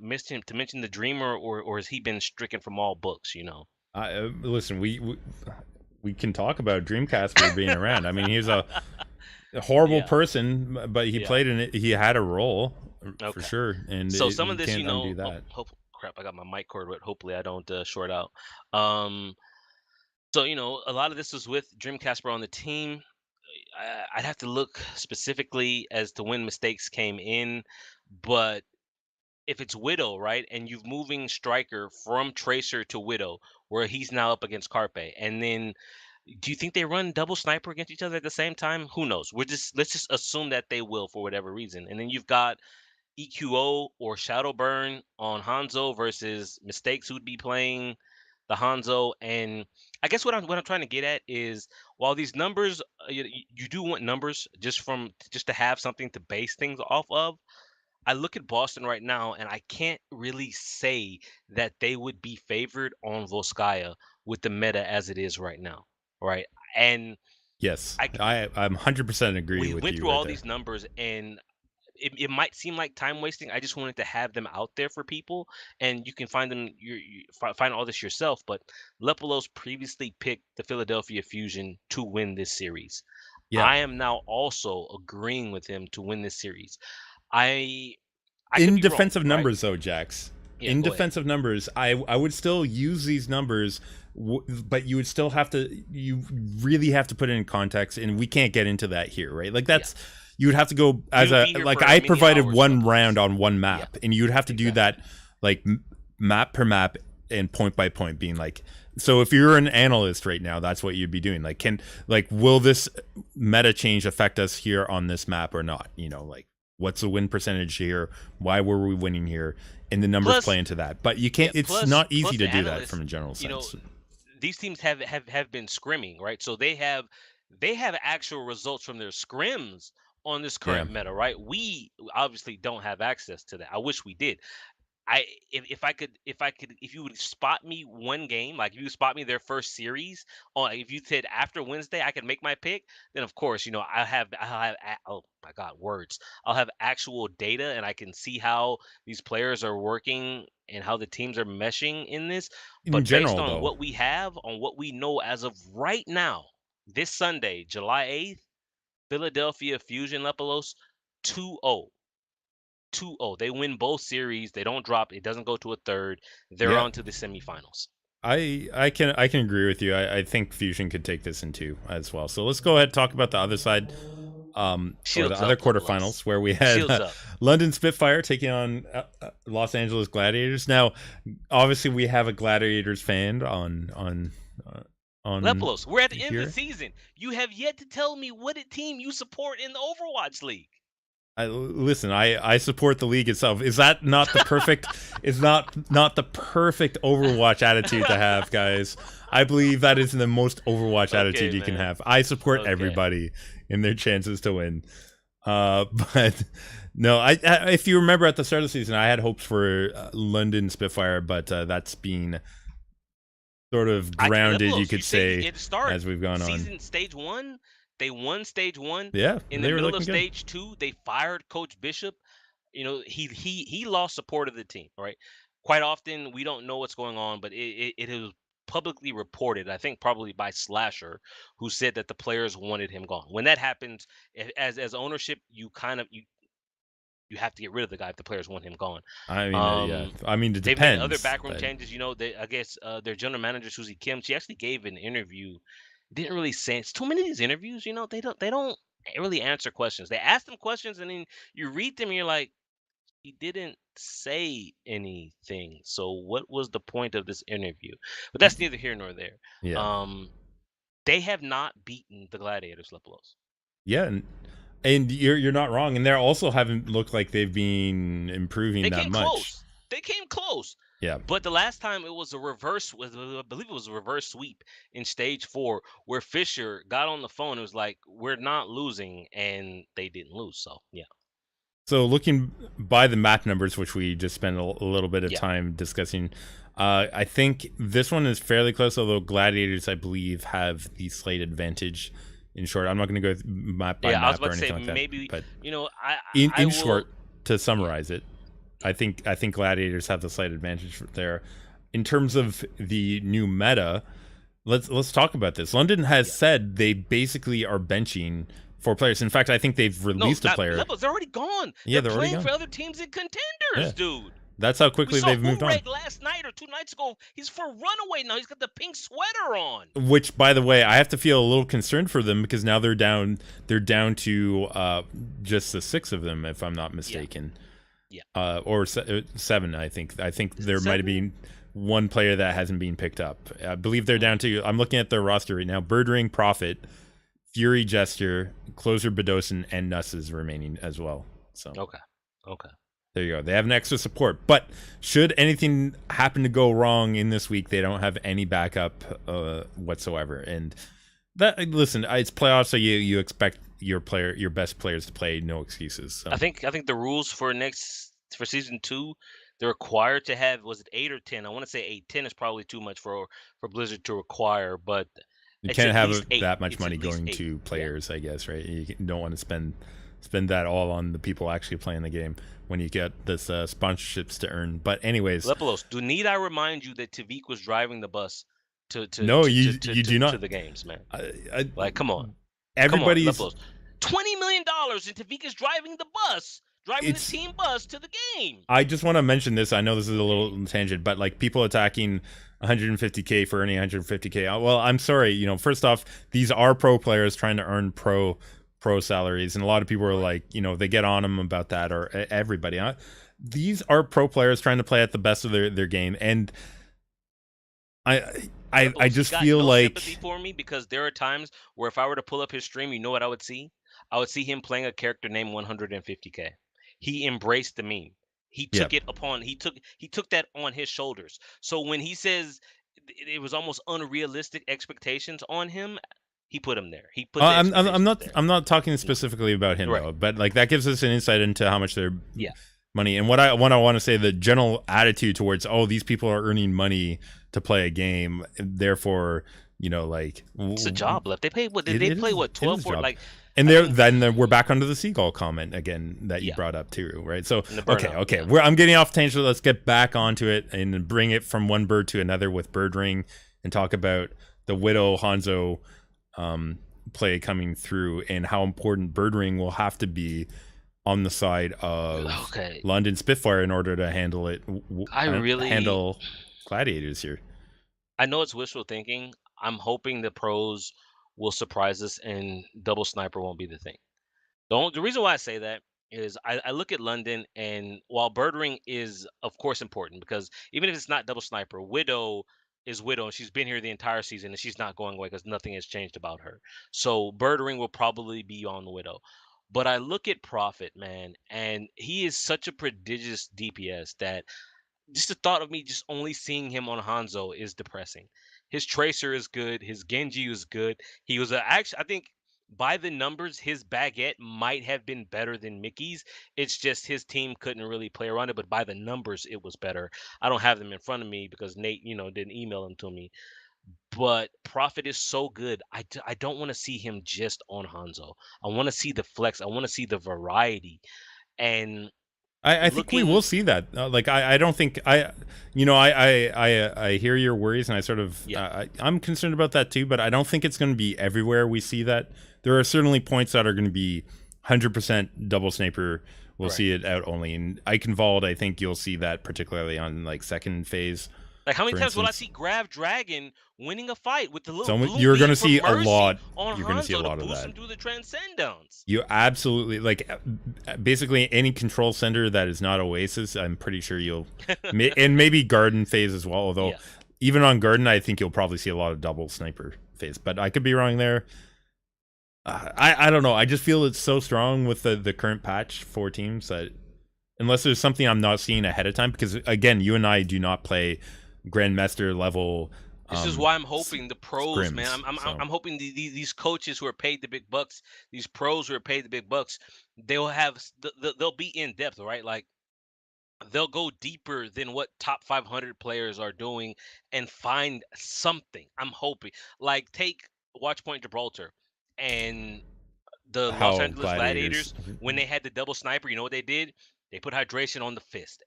mention the Dreamer, or has he been stricken from all books? Listen, we can talk about Dreamcast being around. I mean, he's a horrible Yeah, person, but he yeah. played in it. He had a role for Okay. sure, and So some you of this, can't undo that. crap, I got my mic cord wet. Hopefully I don't short out. Um, so a lot of this was with Dream Casper on the team. I'd have to look specifically as to when mistakes came in, but if it's Widow, right, and you've moving Striker from Tracer to Widow, where he's now up against Carpe, and then do you think they run double sniper against each other at the same time? Who knows? Let's just assume that they will for whatever reason, and then you've got EQO or Shadowburn on Hanzo versus Mistakes, who'd be playing the Hanzo. And I guess what I'm trying to get at is, while these numbers, you do want numbers just to have something to base things off of. I look at Boston right now, and I can't really say that they would be favored on Volskaya with the meta as it is right now, right? And Yes, I I'm 100% agree we with went you through right all there. these numbers, and it might seem like time wasting. I just wanted to have them out there for people, and you can find them. Find all this yourself. But Lepalose previously picked the Philadelphia Fusion to win this series. Yeah. I am now also agreeing with him to win this series. I I could In be wrong, defensive right? numbers, though, Jax. Yeah, In go ahead. defensive numbers, I would still use these numbers, but you would still have to. You really have to put it in context, and we can't get into that here, right? Like Yeah, that's, you would have to go we as would a, be here like, for I many provided hours one about round this. on one Yeah, map, and you'd have to do exactly. that like map per map and point by point, being like, so if you're an analyst right now, that's what you'd be doing. Like, will this meta change affect us here on this map or not? Like, what's the win percentage here? Why were we winning here? And the numbers Plus, play into that. But you yeah, can't. It's plus not easy plus to the do that analysts, from a general you know, sense. these teams have been scrimming, right? So they have actual results from their scrims on this Yeah. current meta, right? We obviously don't have access to that. I wish we did. if you would spot me one game, like if you spot me their first series on, if you said after Wednesday I could make my pick, then of course, oh my God, words. I'll have actual data and I can see how these players are working and how the teams are meshing in this. In But based general, on though, what we have, on what we know as of right now, this Sunday, July 8th, Philadelphia Fusion Lepalose 2-0. 2-0. They win both series. They don't drop. It doesn't go to a third. They're yeah, on to the semifinals. I can agree with you. I think Fusion could take this in two as well. So let's go ahead and talk about the other side, or the Shields other up, quarterfinals, Lepalose. where we had Shields up. London Spitfire taking on Los Angeles Gladiators. Now, obviously, we have a Gladiators fan on Lepalose, we're at the end of the here. season. You have yet to tell me what team you support in the Overwatch League. Listen, I support the league itself. Is that not the perfect? is not the perfect Overwatch attitude to have, guys? I believe that is the most Overwatch attitude you can have. I support everybody in their chances to win. But no, if you remember at the start of the season, I had hopes for London Spitfire, but that's been sort of grounded, you could say, as we've gone on. Season stage 1, they won stage 1. Yeah, in the middle of stage 2, they fired Coach Bishop. You know, he lost support of the team. Right. Quite often, we don't know what's going on, but it is publicly reported, I think probably by Slasher, who said that the players wanted him gone. When that happens, as ownership, you have to get rid of the guy if the players want him gone. I mean, yeah. I mean, it they've depends. made other backroom changes. You know, I guess their general manager Susie Kim, she actually gave an interview. Didn't really say it's too many of these interviews. You know, they don't really answer questions. They ask them questions, and then you read them, and you're like, he didn't say anything. So what was the point of this interview? But that's neither here nor there. Yeah. They have not beaten the Gladiators, Lepalose. Yeah, and you're not wrong. And they also haven't looked like they've been improving that much. Close. They came close. Yeah. But the last time it was a reverse, I believe it was a reverse sweep in stage 4, where Fisher got on the phone. It was like, we're not losing, and they didn't lose. So yeah. So looking by the map numbers, which we just spent a little bit of time discussing, I think this one is fairly close. Although Gladiators, I believe, have the slight advantage. In short, I'm not going to go map by map or anything like that. Maybe, but you know, in short, to summarize it, I think Gladiators have the slight advantage there. In terms of the new meta, let's talk about this. London has said they basically are benching 4 players. In fact, I think they've released a player. They're already gone. Yeah, they're already playing gone for other teams in Contenders, dude. That's how quickly they've moved on. Last night or 2 nights ago, he's for Runaway now. He's got the pink sweater on. Which, by the way, I have to feel a little concerned for them because now they're down. They're down to just the 6 of them, if I'm not mistaken. Yeah. Or 7, I think. I think there might have been one player that hasn't been picked up. I believe they're down to. I'm looking at their roster right now. Birdring, Prophet, Fury, Jester, Closer, Bedosin, and Nuss is remaining as well. So okay. There you go. They have an extra support. But should anything happen to go wrong in this week, they don't have any backup whatsoever. And that, listen, it's playoffs, so you expect your best players to play. No excuses. So. I think the rules for season 2, they're required to have, was it 8 or 10? I want to say 8. 10 is probably too much for Blizzard to require, but you can't have that much money going to players, I guess, right? You don't want to spend that all on the people actually playing the game when you get this sponsorships to earn. But anyways, Lepalose, need I remind you that Tavik was driving the bus to do not to the games, man? Like, come on, everybody's $20 million, and Tavik is driving the bus. Driving the team bus to the game. I just want to mention this. I know this is a little tangent, but like people attacking 150K for earning 150K. Well, I'm sorry. First off, these are pro players trying to earn pro salaries, and a lot of people are like, they get on them about that, or everybody. These are pro players trying to play at the best of their game, and I just feel like sympathy for me, because there are times where if I were to pull up his stream, you know what I would see? I would see him playing a character named 150K. He embraced the meme. He took it upon. He took that on his shoulders. So when he says it was almost unrealistic expectations on him, he put him there. He put. I'm not talking specifically about him though, but like that gives us an insight into how much they're money. And what I want to say, the general attitude towards, oh, these people are earning money to play a game, therefore, like It's a job left. They pay what? Did it, they it play is what it is 12 a for? job. Like, And I think then we're back onto the seagull comment again that you yeah, brought up too, right? So and the okay, burnout. Yeah, I'm getting off tangent. Let's get back onto it and bring it from one bird to another with Bird Ring and talk about the Widow Hanzo um, play coming through and how important Bird Ring will have to be on the side of okay. London Spitfire in order to handle it, I really, handle Gladiators here. I know it's wishful thinking. I'm hoping the pros will surprise us and double sniper won't be the thing. The reason why I say that is I look at London, and while Birdring is of course important because even if it's not double sniper, Widow is Widow and she's been here the entire season and she's not going away because nothing has changed about her. So Birdring will probably be on the Widow. But I look at Prophet, man, and he is such a prodigious DPS that just the thought of me just only seeing him on Hanzo is depressing. His Tracer is good. His Genji is good. He was actually, I think, by the numbers, his baguette might have been better than Mickey's. It's just his team couldn't really play around it, but by the numbers, it was better. I don't have them in front of me because Nate, didn't email them to me. But Prophet is so good. I don't want to see him just on Hanzo. I want to see the flex. I want to see the variety. And I think we will looking, see that. Like I don't think I hear your worries and I sort of yeah, I'm concerned about that too. But I don't think it's going to be everywhere we see that. There are certainly points that are going to be 100% double sniper. We'll right. see it out only, and Icon Vault. I think you'll see that particularly on like second phase, Like, how many for times will I instance. see Grav Dragon winning a fight with the little So blue you're going beam to from see a Mercy lot. on You're going to see a Hanzo to lot of boost that. him through the Transcendence? You absolutely like basically any control center that is not Oasis. I'm pretty sure you'll, and maybe Garden phase as well. Although Yeah. even on Garden, I think you'll probably see a lot of double sniper phase. But I could be wrong there. I don't know. I just feel it's so strong with the current patch for teams that unless there's something I'm not seeing ahead of time, because again, you and I do not play Grandmaster level This is why I'm hoping the pros, man. scrims. So I'm hoping these coaches who are paid the big bucks, these pros who are paid the big bucks, they'll have they'll be in depth, right? Like they'll go deeper than what top 500 players are doing and find something. I'm hoping. Like take Watchpoint Gibraltar and the Los how Angeles Gladiators. Gladiators, when they had the double sniper, you know what they did? They put hydration on the fist.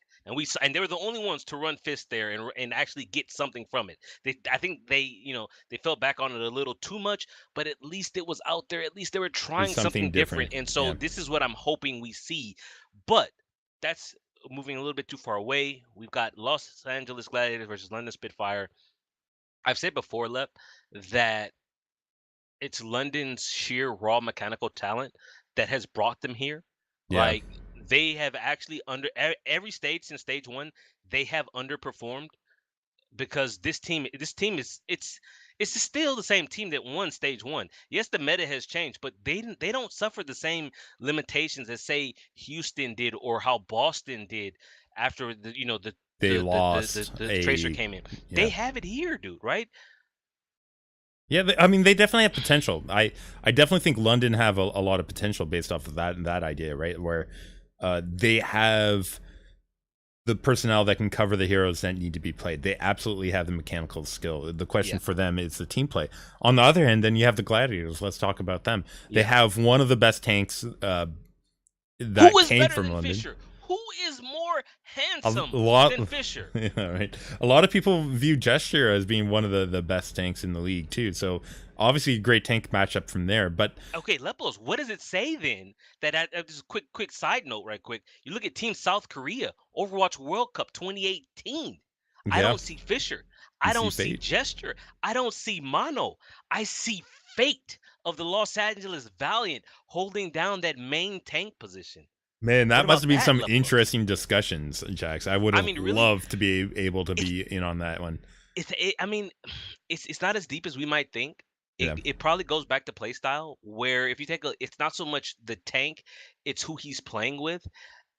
And they were the only ones to run fist there and actually get something from it. I think they fell back on it a little too much, but at least it was out there. At least they were There's trying something something different. different. And so Yeah. this is what I'm hoping we see. But that's moving a little bit too far away. We've got Los Angeles Gladiators versus London Spitfire. I've said before, Lep, that it's London's sheer raw mechanical talent that has brought them here. Yeah. Like they have actually every stage since stage one, they have underperformed because this team is it's still the same team that won stage one. Yes, the meta has changed, but they don't suffer the same limitations as say Houston did or how Boston did after They the lost Tracer a came in. They yeah. have it here, dude, right? Yeah, I mean, they definitely have potential. I definitely think London have a lot of potential based off of that idea, right? Where they have the personnel that can cover the heroes that need to be played. They absolutely have the mechanical skill. The question Yeah. for them is the team play. On the other hand, then you have the Gladiators. Let's talk about them. They Yeah. have one of the best tanks Who that is came better from than London. Fisher? Who is more A handsome lot, than Fisher? yeah, right. A lot of people view Gesture as being one of the best tanks in the league too. So obviously, a great tank matchup from there. But Okay, Lepalose, what does it say then? Just a quick side note, right quick. You look at Team South Korea, Overwatch World Cup 2018. I yeah, don't see Fisher. you I see don't see Fate. Gesture. I don't see Mono. I see Fate of the Los Angeles Valiant holding down that main tank position. Man, What that must about have been that, some Lepalose? interesting discussions, Jax. I would I have mean, really, loved to be able to it's be in on that one. I mean, it's not as deep as we might think. Yeah, It probably goes back to play style, where if you it's not so much the tank, it's who he's playing with.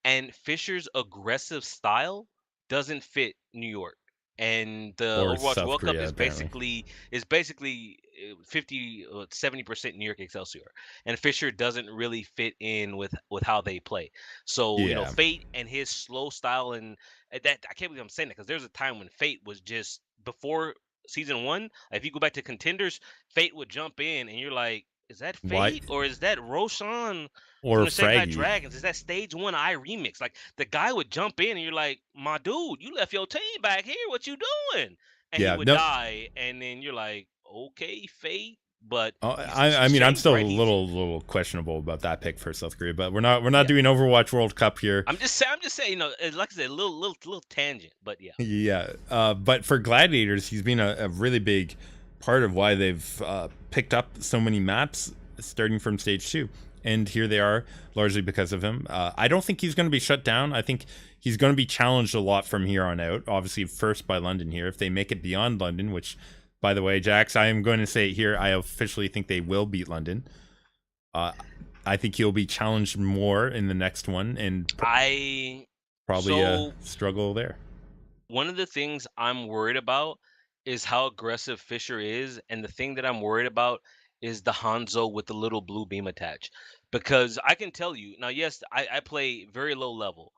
And Fisher's aggressive style doesn't fit New York. And the or Overwatch South World Cup Korea apparently. is basically 50 70% New York Excelsior, and Fisher doesn't really fit in with how they play. So Yeah. Fate and his slow style, and that I can't believe I'm saying that, because there's a time when Fate was just before season one. If you go back to Contenders, Fate would jump in and you're like, is that Why Fate or is that Roshan or from the Shanghai Fraggy? Dragons? Is that Stage One I remix? Like, the guy would jump in and you're like, my dude, you left your team back here. What you doing? And he Yeah. would No. die, and then you're like, okay, Fate, but I he's mean, I'm changed, still a right? He's little questionable about that pick for South Korea, but we're not Yeah. doing Overwatch World Cup here. I'm just saying, like I said, a little tangent, but yeah. Yeah, but for Gladiators, he's been a really big part of why they've picked up so many maps starting from stage 2. And here they are, largely because of him. I don't think he's going to be shut down. I think he's going to be challenged a lot from here on out. Obviously, first by London here. If they make it beyond London, which, by the way, Jax, I am going to say it here, I officially think they will beat London. I think he'll be challenged more in the next one, and probably So struggle there. one of the things I'm worried about is how aggressive Fisher is, and the thing that I'm worried about is the Hanzo with the little blue beam attach. Because I can tell you now, yes, I play very low level,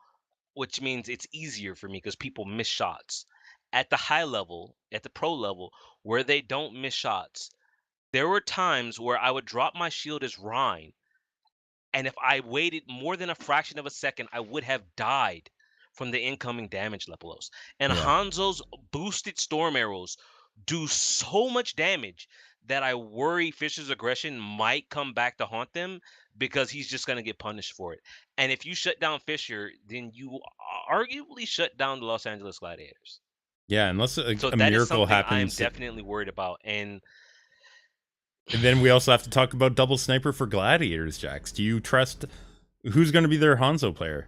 which means it's easier for me because people miss shots. At the high level, at the pro level, where they don't miss shots, there were times where I would drop my shield as Rhine, and if I waited more than a fraction of a second, I would have died from the incoming damage, Lepalose. And Yeah. Hanzo's boosted storm arrows do so much damage that I worry Fisher's aggression might come back to haunt them, because he's just going to get punished for it. And if you shut down Fisher, then you arguably shut down the Los Angeles Gladiators. Yeah, unless So a that is miracle something I am happens. definitely worried about. And And then we also have to talk about double sniper for Gladiators, Jax. Do you trust who's going to be their Hanzo player?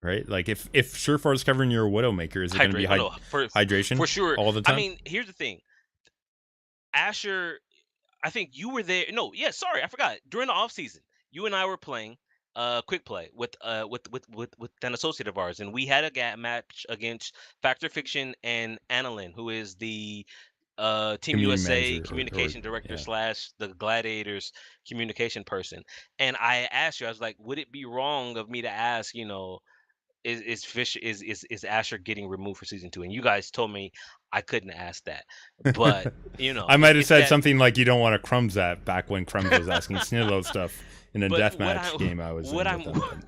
Right? Like if Surefire is covering your Widowmaker, is it going to be hydrate, no, hydration for sure. all the I time? mean, here's the thing. Asher, I think you were there. No, yeah, sorry, I forgot. During the off season, you and I were playing quick play with an associate of ours, and we had a match against Factor Fiction and Annalyn, who is the Team Community USA manager or communication director yeah. slash the Gladiators communication person. And I asked you, I was like, would it be wrong of me to ask, is Fish is Asher getting removed for season 2? And you guys told me I couldn't ask that. But I might have it's said that. something like you don't want to Crumbs that back when Crumbs was asking Snillo stuff in a But deathmatch game I was what in with I'm them.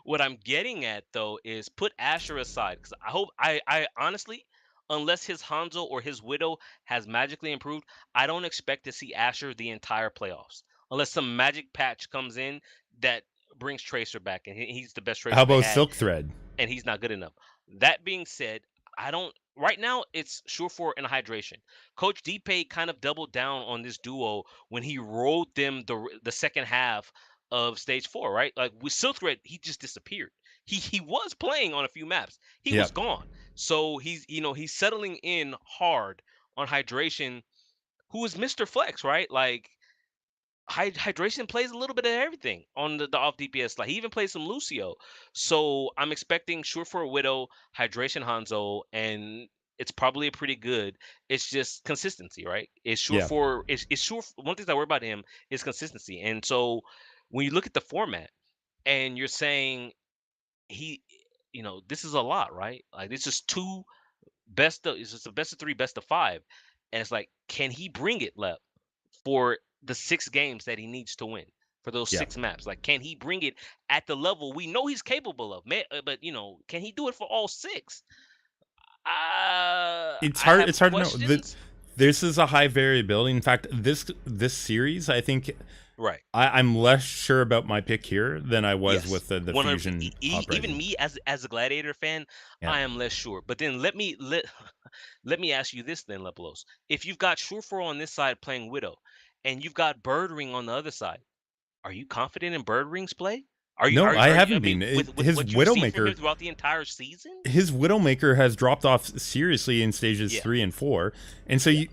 what I'm getting at though is put Asher aside, because I honestly, unless his Hanzo or his Widow has magically improved, I don't expect to see Asher the entire playoffs unless some magic patch comes in that brings Tracer back, and he's the best How Tracer they about had, Silk Thread? and he's not good enough. That being said, I don't right now it's sure for and hydration. Coach Deepay kind of doubled down on this duo when he rolled them the second half of stage 4, right? Like with Silk Thread, he just disappeared. He was playing on a few maps. He was Yep. gone. So he's settling in hard on hydration, who is Mr. Flex, right? Like hydration plays a little bit of everything on the off DPS. Like he even plays some Lucio. So I'm expecting Sure for a Widow, hydration Hanzo, and it's probably pretty good. It's just consistency, right? Yeah. It's sure one thing I worry about him is consistency. And so when you look at the format and you're saying he this is a lot, right? Like this is it's just a best of 3, best of 5. And it's like, can he bring it left for the 6 games that he needs to win, for those Yeah. 6 maps? Like, can he bring it at the level we know he's capable of? But can he do it for all 6? It's I hard. have It's hard to know. questions. This is a high variability. In fact, this series, I think Right. I'm less sure about my pick here than I was Yes. with the 100. fusion Even uprising. me as a Gladiator fan, Yeah. I am less sure. But then let me ask you this then, Lepelos. If you've got Surefour on this side playing Widow, and you've got Birdring on the other side, are you confident in Birdring's play? No, I I haven't mean, been. with His what you've seen from him Widowmaker, throughout the entire season? his Widowmaker has dropped off seriously in stages Yeah, 3 and 4, and so yeah,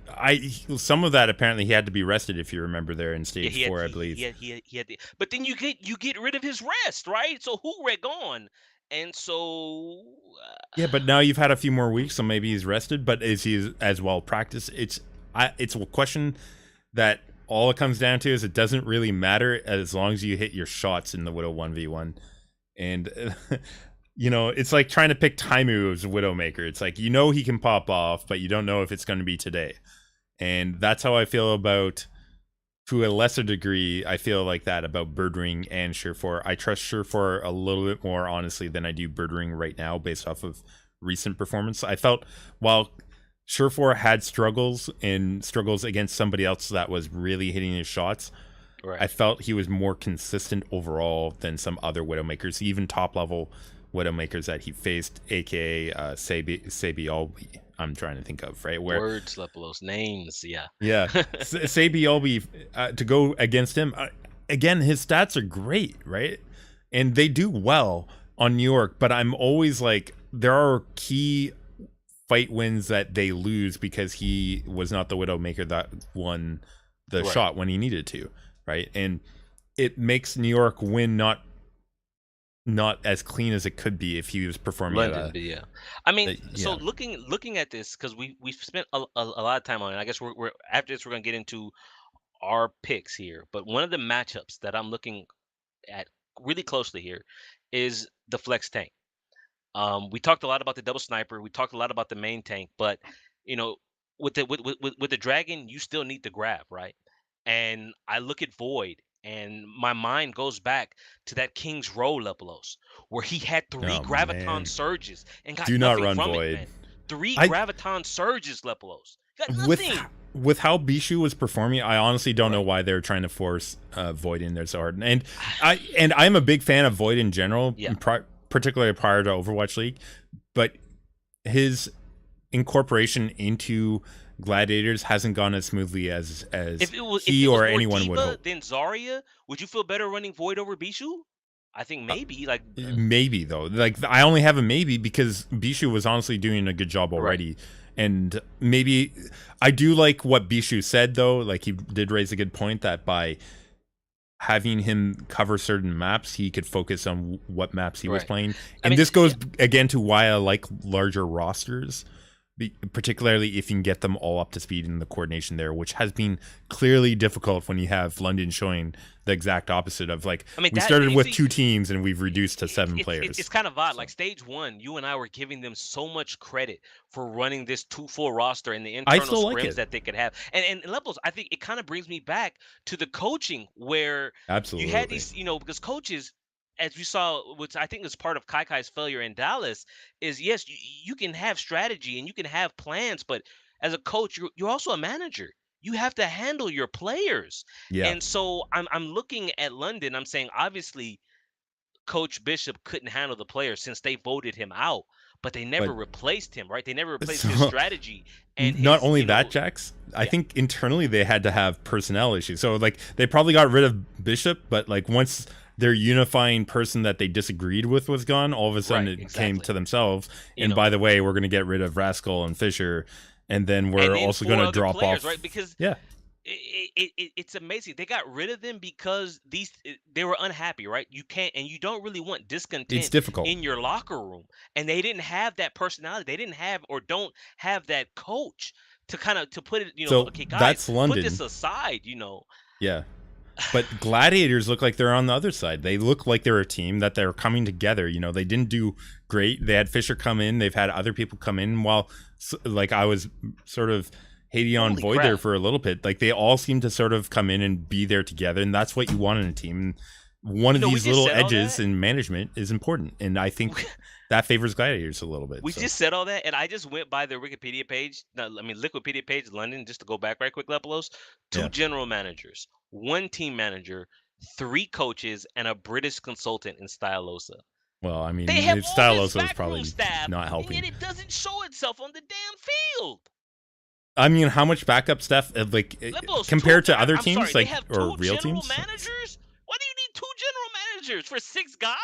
some of that apparently he had to be rested if you remember there in yeah. stage 4, I believe. He had the, but then you get rid of his rest, right? So Hurek gone, and so Yeah, but now you've had a few more weeks, so maybe he's rested. But is he as well practiced? It's a question that all it comes down to is it doesn't really matter as long as you hit your shots in the Widow 1v1. And it's like trying to pick Taimu as a Widowmaker. It's like he can pop off, but you don't know if it's going to be today. And that's how I feel about, to a lesser degree, I feel like that about Birdring and Surefour. I trust Surefour a little bit more, honestly, than I do Birdring right now, based off of recent performance. I felt while Surefour had struggles against somebody else that was really hitting his shots, Right. I felt he was more consistent overall than some other Widowmakers, even top level Widowmakers that he faced, aka Sabi I'm trying to think of, right? Where Words, Lepalose, names, yeah. yeah, Sabi to go against him again. His stats are great, right? And they do well on New York, but I'm always like, there are key fight wins that they lose because he was not the Widowmaker that won the shot when he needed to, right? And it makes New York win not as clean as it could be if he was performing London, yeah. I mean, so yeah. looking at this, because we've spent a lot of time on it. I guess we're after this we're gonna get into our picks here. But one of the matchups that I'm looking at really closely here is the flex tank. We talked a lot about the double sniper. We talked a lot about the main tank, but you know, with the dragon, you still need the grab, right? And I look at Void, and my mind goes back to that King's Row Lepalose, where he had three Oh graviton man, surges and got do not nothing run from Void. it, man. Three I graviton surges, Lepalose. Got with nothing. with how Bishu was performing, I honestly don't know why they're trying to force Void in there so hard. And I'm a big fan of Void in general, Yeah. particularly prior to Overwatch League, but his incorporation into Gladiators hasn't gone as smoothly as If it was anyone would hope. then Zarya, would you feel better running Void over Bishu? I think maybe. Maybe though. Like I only have a maybe because Bishu was honestly doing a good job already. And maybe I do like what Bishu said though. Like he did raise a good point that by having him cover certain maps, he could focus on what maps he was playing. And this goes again to why I like larger rosters, particularly if you can get them all up to speed in the coordination there, which has been clearly difficult when you have London showing the exact opposite of we started with 2 teams and we've reduced to 7 players. It's kind of odd. Like stage 1, you and I were giving them so much credit for running this 2 full roster and the internal scrims that they could have. And Levels, I think it kind of brings me back to the coaching where Absolutely. You had these, because coaches, as we saw, which I think is part of Kai's failure in Dallas, is yes, you can have strategy and you can have plans, but as a coach, you're also a manager. You have to handle your players. Yeah. And so I'm looking at London. I'm saying obviously Coach Bishop couldn't handle the players since they voted him out, but they never replaced him, right? They never replaced his strategy. And not only that, Jax, I think internally they had to have personnel issues. So they probably got rid of Bishop, but once their unifying person that they disagreed with was gone, all of a sudden it came to themselves. And by the way, we're going to get rid of Rascal and Fisher, and then we're also going to drop players, off. Right? Because it's amazing. They got rid of them because they were unhappy, right? You can't, and you don't really want discontent. It's difficult in your locker room, and they didn't have that personality. They didn't have or don't have that coach to kind of to put it. So okay, guys, that's London. Put this aside. Yeah. But Gladiators look like they're on the other side. They look like they're a team that they're coming together. They didn't do great. They had Fisher come in. They've had other people come in. While I was sort of hating on Void there for a little bit. They all seem to sort of come in and be there together, and that's what you want in a team. One of these little edges in management is important, and I think that favors Gladiators a little bit. We just said all that, and I just went by the Wikipedia page. Wikipedia page, London, just to go back right quick, Lepalose. 2 general managers, 1 team manager, 3 coaches, and a British consultant in Stylosa. Well, I mean, Stylosa is probably not helping. And it doesn't show itself on the damn field. I mean, how much backup stuff, Lepalose, compared to other teams, they have or 2 real general teams? managers? Why do you need 2 general managers for 6 guys?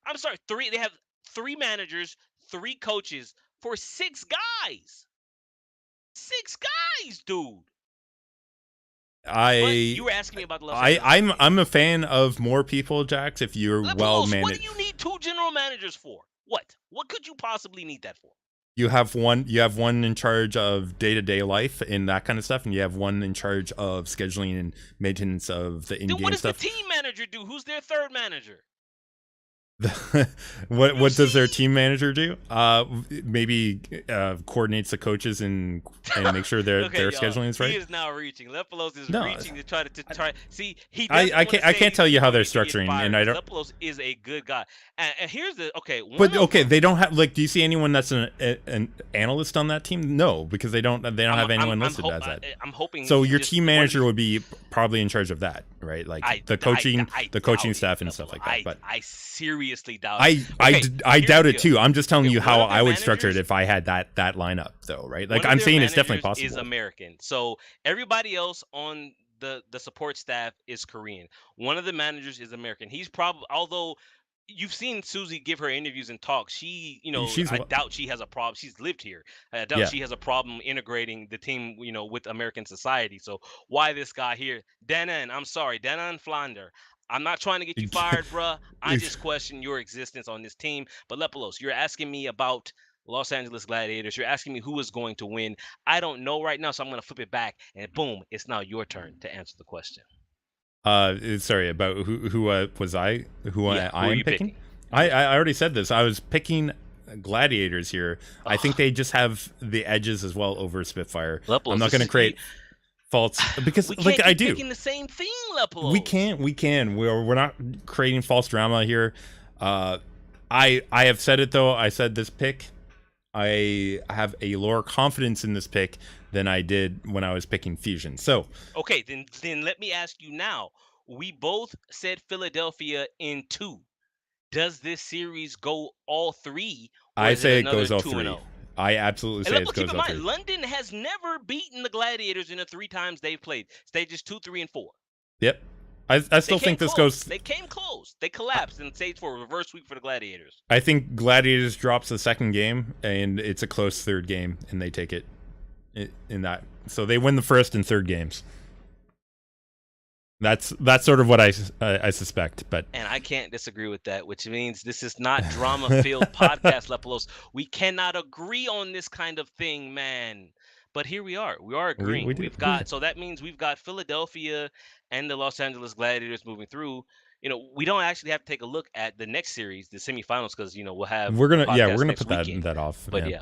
I'm sorry, 3. They have 3 managers, 3 coaches for 6 guys. 6 guys, dude. You were asking me about the I'm a fan of more people, Jax, if you're well managed. What do you need 2 general managers for? What could you possibly need that for? You have one in charge of day-to-day life and that kind of stuff, and you have one in charge of scheduling and maintenance of the Then what in-game does the stuff. team manager do? Who's their third manager? What does their team manager do? Maybe coordinates the coaches and make sure their Okay, y'all. scheduling is right. He is now reaching. Lepalose is No, reaching to try. See, he I doesn't want can't to I say can't tell you how they're he's going to get structuring, fired and I don't. because Lepalose is a good guy. And here's the one But of okay, they don't have like. Do you see anyone that's an analyst on that team? No, because they don't have anyone listed as that. I'm hoping. So your team manager would be probably in charge of that, right? Like the coaching staff and stuff like that. But I seriously doubt. I doubt it too. I'm just telling you how I would structure it managers- if I had that lineup, though, right? Like one of I'm their saying, it's definitely managers possible. Is American, so everybody else on the support staff is Korean. One of the managers is American. He's probably, although you've seen Susie give her interviews and talk, she, I doubt she has a problem. She's lived here. I doubt she has a problem integrating the team, with American society. So why this guy here, Danan? I'm sorry, Danan Flander. I'm not trying to get you fired, bruh. I just question your existence on this team. But Lepalos, you're asking me about Los Angeles Gladiators. You're asking me who is going to win. I don't know right now, so I'm going to flip it back, and boom, it's now your turn to answer the question. Sorry, about who was I? Who I am picking? Picking? I already said this. I was picking Gladiators here. I think they just have the edges as well over Spitfire. Lepalos, I'm not going to create false because we like can't I keep do. picking the same thing, Lepalos. We can. We're not creating false drama here. I have said it though. I said this pick. I have a lower confidence in this pick than I did when I was picking Fusion. So okay, then let me ask you now. We both said Philadelphia in 2. Does this series go all 3? I say it goes all 3. I absolutely say it goes keep in all mind, 3. London has never beaten the Gladiators in the 3 times they've played. Stages 2, 3, and 4. Yep. I still think this goes. They came close. They collapsed in stage 4, reverse sweep for the Gladiators. I think Gladiators drops the second game, and it's a close third game, and they take it in that. So they win the first and third games. That's sort of what I suspect, but and I can't disagree with that, which means this is not drama-filled podcast, Lepalos. We cannot agree on this kind of thing, man. But here we are. We are agreeing. So that means we've got Philadelphia and the Los Angeles Gladiators moving through. We don't actually have to take a look at the next series, the semifinals, because we'll have we're gonna put that off. But yeah.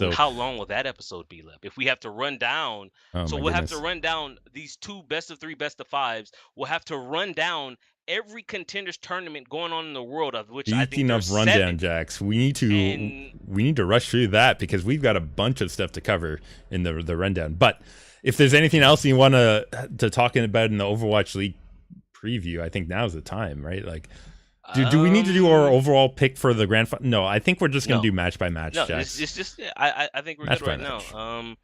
So how long will that episode be, Lep? If we have to run down, have to run down these 2 best of 3, best of 5s. We'll have to run down every Contenders tournament going on in the world, of which I think there's 7. Rundown, Jax. We need to rush through that because we've got a bunch of stuff to cover in the rundown. But if there's anything else you want to talk about in the Overwatch League preview, I think now's the time, right? Like, do we need to do our overall pick for the grand final? No, I think we're just gonna do match by match. No, it's just I think we're good right now.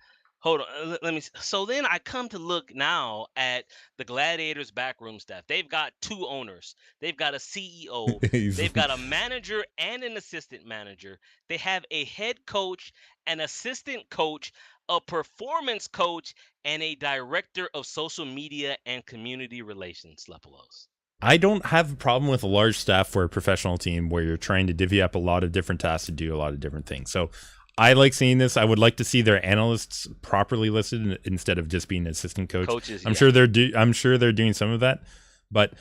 Hold on, let me. So then I come to look now at the Gladiators backroom staff. They've got 2 owners. They've got a CEO. They've got a manager and an assistant manager. They have a head coach, an assistant coach, a performance coach, and a director of social media and community relations. Lepalos. I don't have a problem with a large staff for a professional team where you're trying to divvy up a lot of different tasks to do a lot of different things. So I like seeing this. I would like to see their analysts properly listed instead of just being assistant coach. Coaches, I'm sure they're doing some of that, but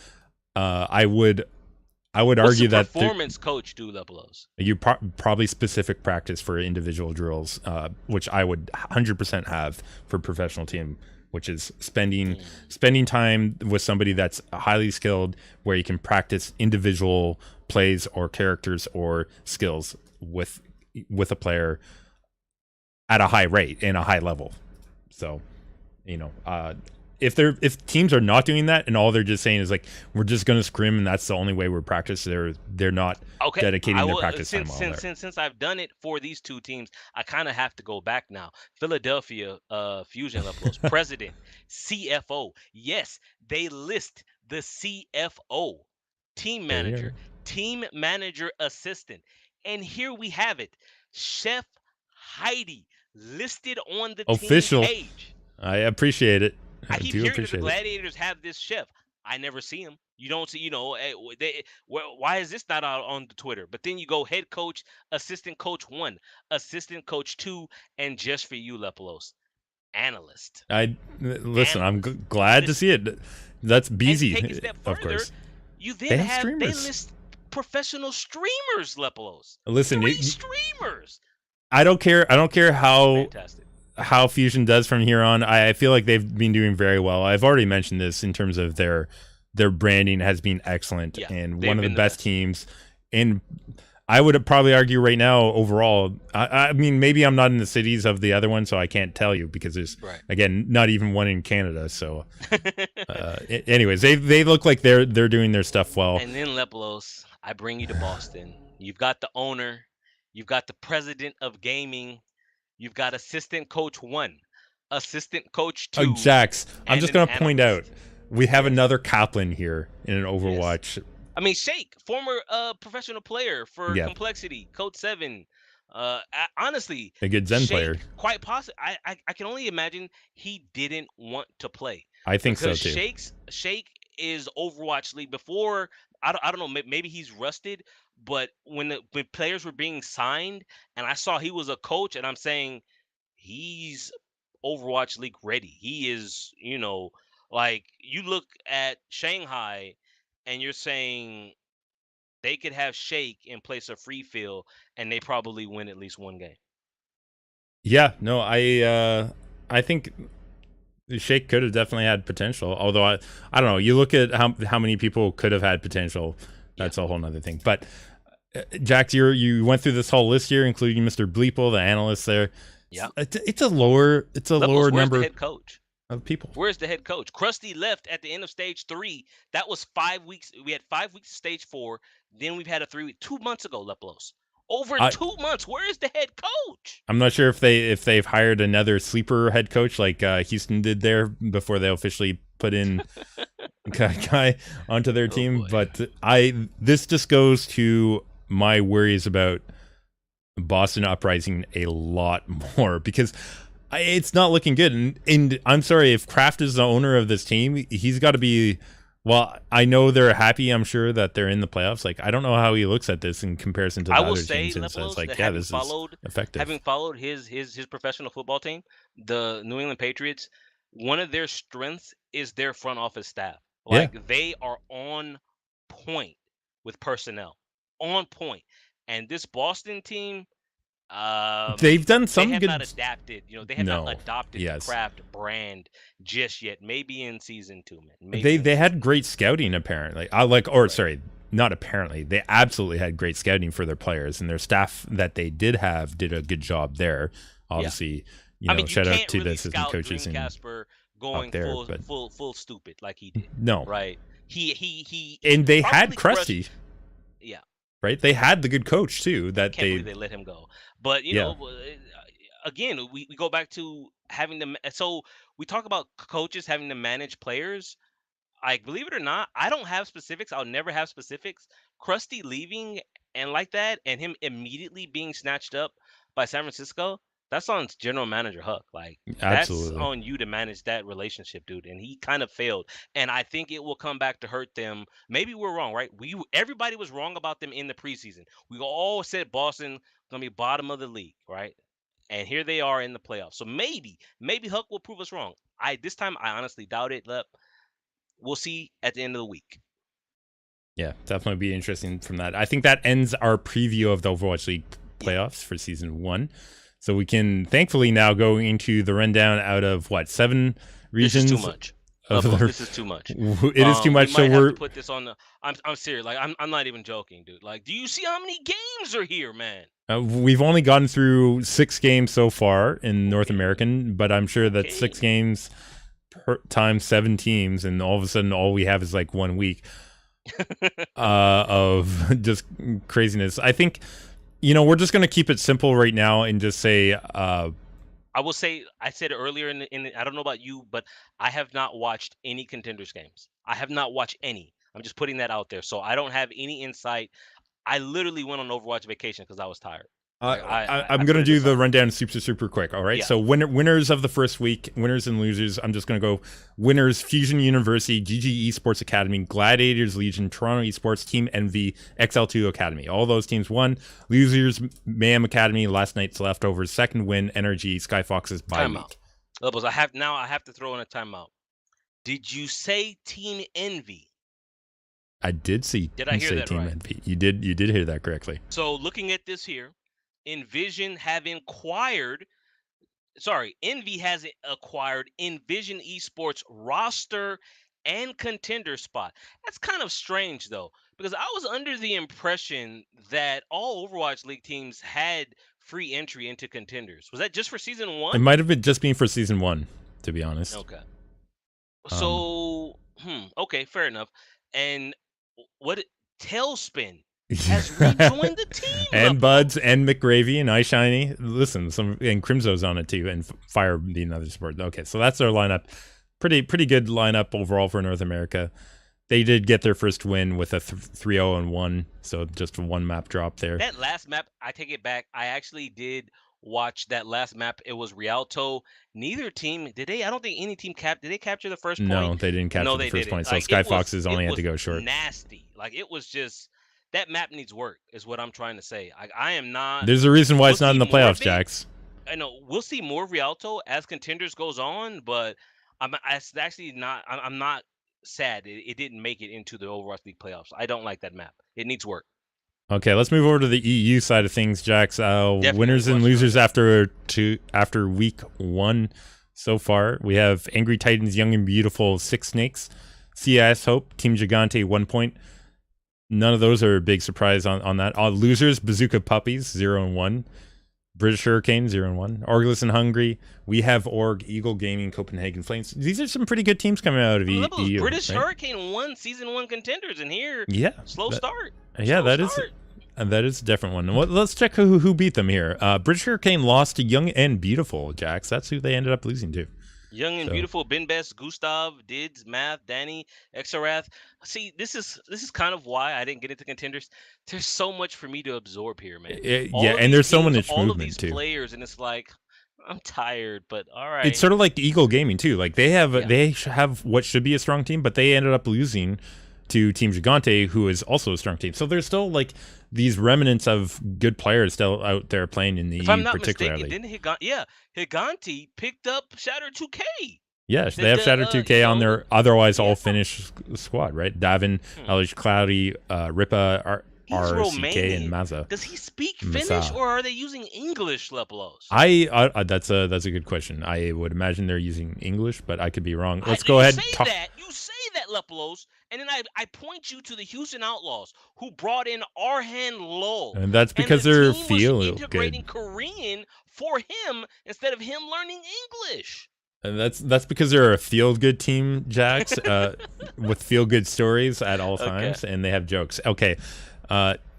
I would argue that performance coach do, Lepalos? You probably specific practice for individual drills, which I would 100% have for a professional team, which is spending time with somebody that's highly skilled, where you can practice individual plays or characters or skills with a player at a high rate and a high level. So, if teams are not doing that and all they're just saying is like, we're just going to scrim and that's the only way we're practice, they're not dedicating their practice time on there. Since I've done it for these 2 teams, I kind of have to go back now. Philadelphia Fusion Lepalos, president, CFO. Yes, they list the CFO, team manager assistant. And here we have it. Chef Heidi listed on the official team page. I appreciate it. I keep hearing that the Gladiators have this chef. I never see him. You don't see, why is this not out on the Twitter? But then you go head coach, assistant coach 1, assistant coach 2, and just for you, Lepalose, analyst. I listen. I'm Analyst. glad to Listen, see it. That's and take it a Beezy, step of further, course. you They then have have they streamers. list professional streamers, Lepalose. Listen, 3 streamers. I don't care. I don't care Fantastic. how Fusion does from here on. I feel like they've been doing very well. I've already mentioned this in terms of their branding has been excellent, Yeah, and they've one of the been the best best. teams. And I would probably argue right now overall. I mean, maybe I'm not in the cities of the other one, so I can't tell you because there's Right. again not even one in Canada. So, anyways, they look like they're doing their stuff well. And then Leplos, I bring you to Boston. You've got the owner, you've got the president of gaming, you've got assistant coach 1, assistant coach 2, Jax, I'm and just an gonna point out analyst. we have Yes. another Kaplan here in an Yes. Overwatch. I mean, Shake, former professional player for Yeah, Complexity, Code 7. Honestly, a good Zen player. Shake, quite possibly, I can only imagine he didn't want to play I think so because too. Shake is Overwatch League before. I don't know. Maybe he's rusted, but when players were being signed, and I saw he was a coach, and I'm saying he's Overwatch League ready. He is, like you look at Shanghai, and you're saying they could have Shake in place of Free Feel, and they probably win at least one game. Yeah, no, I think Shake could have definitely had potential. Although I don't know. You look at how many people could have had potential. Yeah, That's a whole nother thing. But Jack, you went through this whole list here, including Mr. Bleeple, the analyst there. yeah. It's a lower Lepos, where's the number head coach? of people. Where's the head coach? Krusty left at the end of stage 3. That was 5 weeks. We had 5 weeks of stage 4. Then we've had a 3 week, 2 months ago, Leplos. Over I 2 months. Where is the head coach? I'm not sure if they've hired another sleeper head coach like Houston did there before they officially put in guy onto their Oh team. boy. But this just goes to my worries about Boston Uprising a lot more because it's not looking good. And I'm sorry, if Kraft is the owner of this team, he's got to be. Well, I know they're happy. I'm sure that they're in the playoffs. Like, I don't know how he looks at this in comparison to the I will other say, teams and says, Leplos, like, that yeah, this is effective. having followed his professional football team, the New England Patriots, one of their strengths is their front office staff. Yeah, Like they are on point with personnel, on point. And this Boston team, they've done they some have not good. adapted. They have not No, adopted the yes, Kraft brand just yet. Maybe in season 2, man. Maybe they in they had season 2. great scouting apparently. I like, or Right. sorry, not apparently. They absolutely had great scouting for their players, and their staff that they did have did a good job there. Yeah. Obviously, I mean, you shout out can't to the really assistant scout coaches and Dreamcasper out going there, full but full full stupid like he did, no. right? He And they had probably crushed. Krusty, Yeah, right? They had the good coach too. I That can't they, believe they let him go. But yeah, again, we go back to having them. So we talk about coaches having to manage players. Like, believe it or not, I don't have specifics. I'll never have specifics. Krusty leaving and like that, and him immediately being snatched up by San Francisco, that's on general manager Huck. Like, that's absolutely. on you to manage that relationship, dude. And he kind of failed. And I think it will come back to hurt them. Maybe we're wrong, right? Everybody was wrong about them in the preseason. We all said Boston gonna be bottom of the league, right? And here they are in the playoffs. So maybe Huck will prove us wrong. This time I honestly doubt it. We'll see at the end of the week. Yeah, definitely be interesting from that. I think that ends our preview of the Overwatch League Yeah. playoffs for season 1. So we can thankfully now go into the rundown out of what, 7 regions. This is too much. This is too much. It is too much. We So might have we're to put this on the. I'm serious. Like I'm not even joking, dude. Like, do you see how many games are here, man? we've only gotten through 6 games so far in North Okay. American, but I'm sure that Okay. 6 games times 7 teams, and all of a sudden all we have is like 1 week of just craziness. I think we're just gonna keep it simple right now and just say I will say I said earlier I don't know about you, but I have not watched any Contenders games. I have not watched any. I'm just putting that out there. So I don't have any insight. I literally went on Overwatch vacation because I was tired. I'm going to do the rundown super quick. All right. Yeah. So winners of the first week, winners and losers. I'm just going to go winners: Fusion University, GG Esports Academy, Gladiators Legion, Toronto Esports, Team Envy, XL2 Academy. All those teams won. Losers: Mayhem Academy, last night's leftovers. Second win: NRG, Skyfoxes bye week. Lepalose, I have to throw in a timeout. Did you say Team Envy? I did see. Did I hear that Team right? Envy. You did hear that correctly. So looking at this here, Envision Envy has acquired Envision Esports roster and contender spot. That's kind of strange though, because I was under the impression that all Overwatch League teams had free entry into contenders. Was that just for season 1? It might have been just been for season 1, to be honest. Okay. So, okay, fair enough. And what Tailspin has rejoined the team. And Buds and McGravy and iShiny. Listen, and Crimso's on it too, and Fire being another support. Okay, so that's their lineup. Pretty good lineup overall for North America. They did get their first win with a 3-0-1, so just a 1 map drop there. That last map, I take it back. I actually did watch that last map. It was Rialto. Neither team did they. I don't think any team did they capture the first point? No, they didn't capture the first point. So Skyfoxes only had to go short. Nasty. Like it was just that map needs work. Is what I'm trying to say. I am not. There's a reason why it's not in the playoffs, Jax. I know we'll see more of Rialto as Contenders goes on, but I'm actually not. I'm not sad it didn't make it into the Overwatch League playoffs. I don't like that map. It needs work. Okay, let's move over to the EU side of things, Jax. Winners and losers after week 1 so far. We have Angry Titans, Young and Beautiful, 6 Snakes, CIS Hope, Team Gigante, 1 point. None of those are a big surprise on that. Losers, Bazooka Puppies, 0-1. British Hurricane, 0-1. Orgless and Hungry. We have Org, Eagle Gaming, Copenhagen Flames. These are some pretty good teams coming out of EU. British Hurricane won season 1 Contenders, and here, slow start. Yeah, that is a different one. Well, let's check who beat them here. British Hurricane lost to Young and Beautiful, Jax. That's who they ended up losing to. Young and Beautiful, Ben Best, Gustav, Dids, Math, Danny, Exarath. See, this is kind of why I didn't get into Contenders. There's so much for me to absorb here, man. And there's so much movement too. All of these players, and it's like I'm tired, but all right. It's sort of like Eagle Gaming too. Like they have what should be a strong team, but they ended up losing to Team Gigante, who is also a strong team. So there's still like these remnants of good players still out there playing in the EU, particularly. If I'm not mistaken, Gigante picked up Shatter 2K. Yes, they have Shatter 2K on their otherwise all Finnish squad, right? Davin, Elish Cloudy, Ripa, RCK, and Maza. Does he speak Finnish, or are they using English, Lepalose? That's a good question. I would imagine they're using English, but I could be wrong. Let's go ahead. You say that, Lepalose, and then I point you to the Houston Outlaws, who brought in Arhan Lowell. And that's because they're integrating Korean for him instead of him learning English. And that's because they're a feel-good team, Jax, with feel-good stories at all times, and they have jokes. Okay,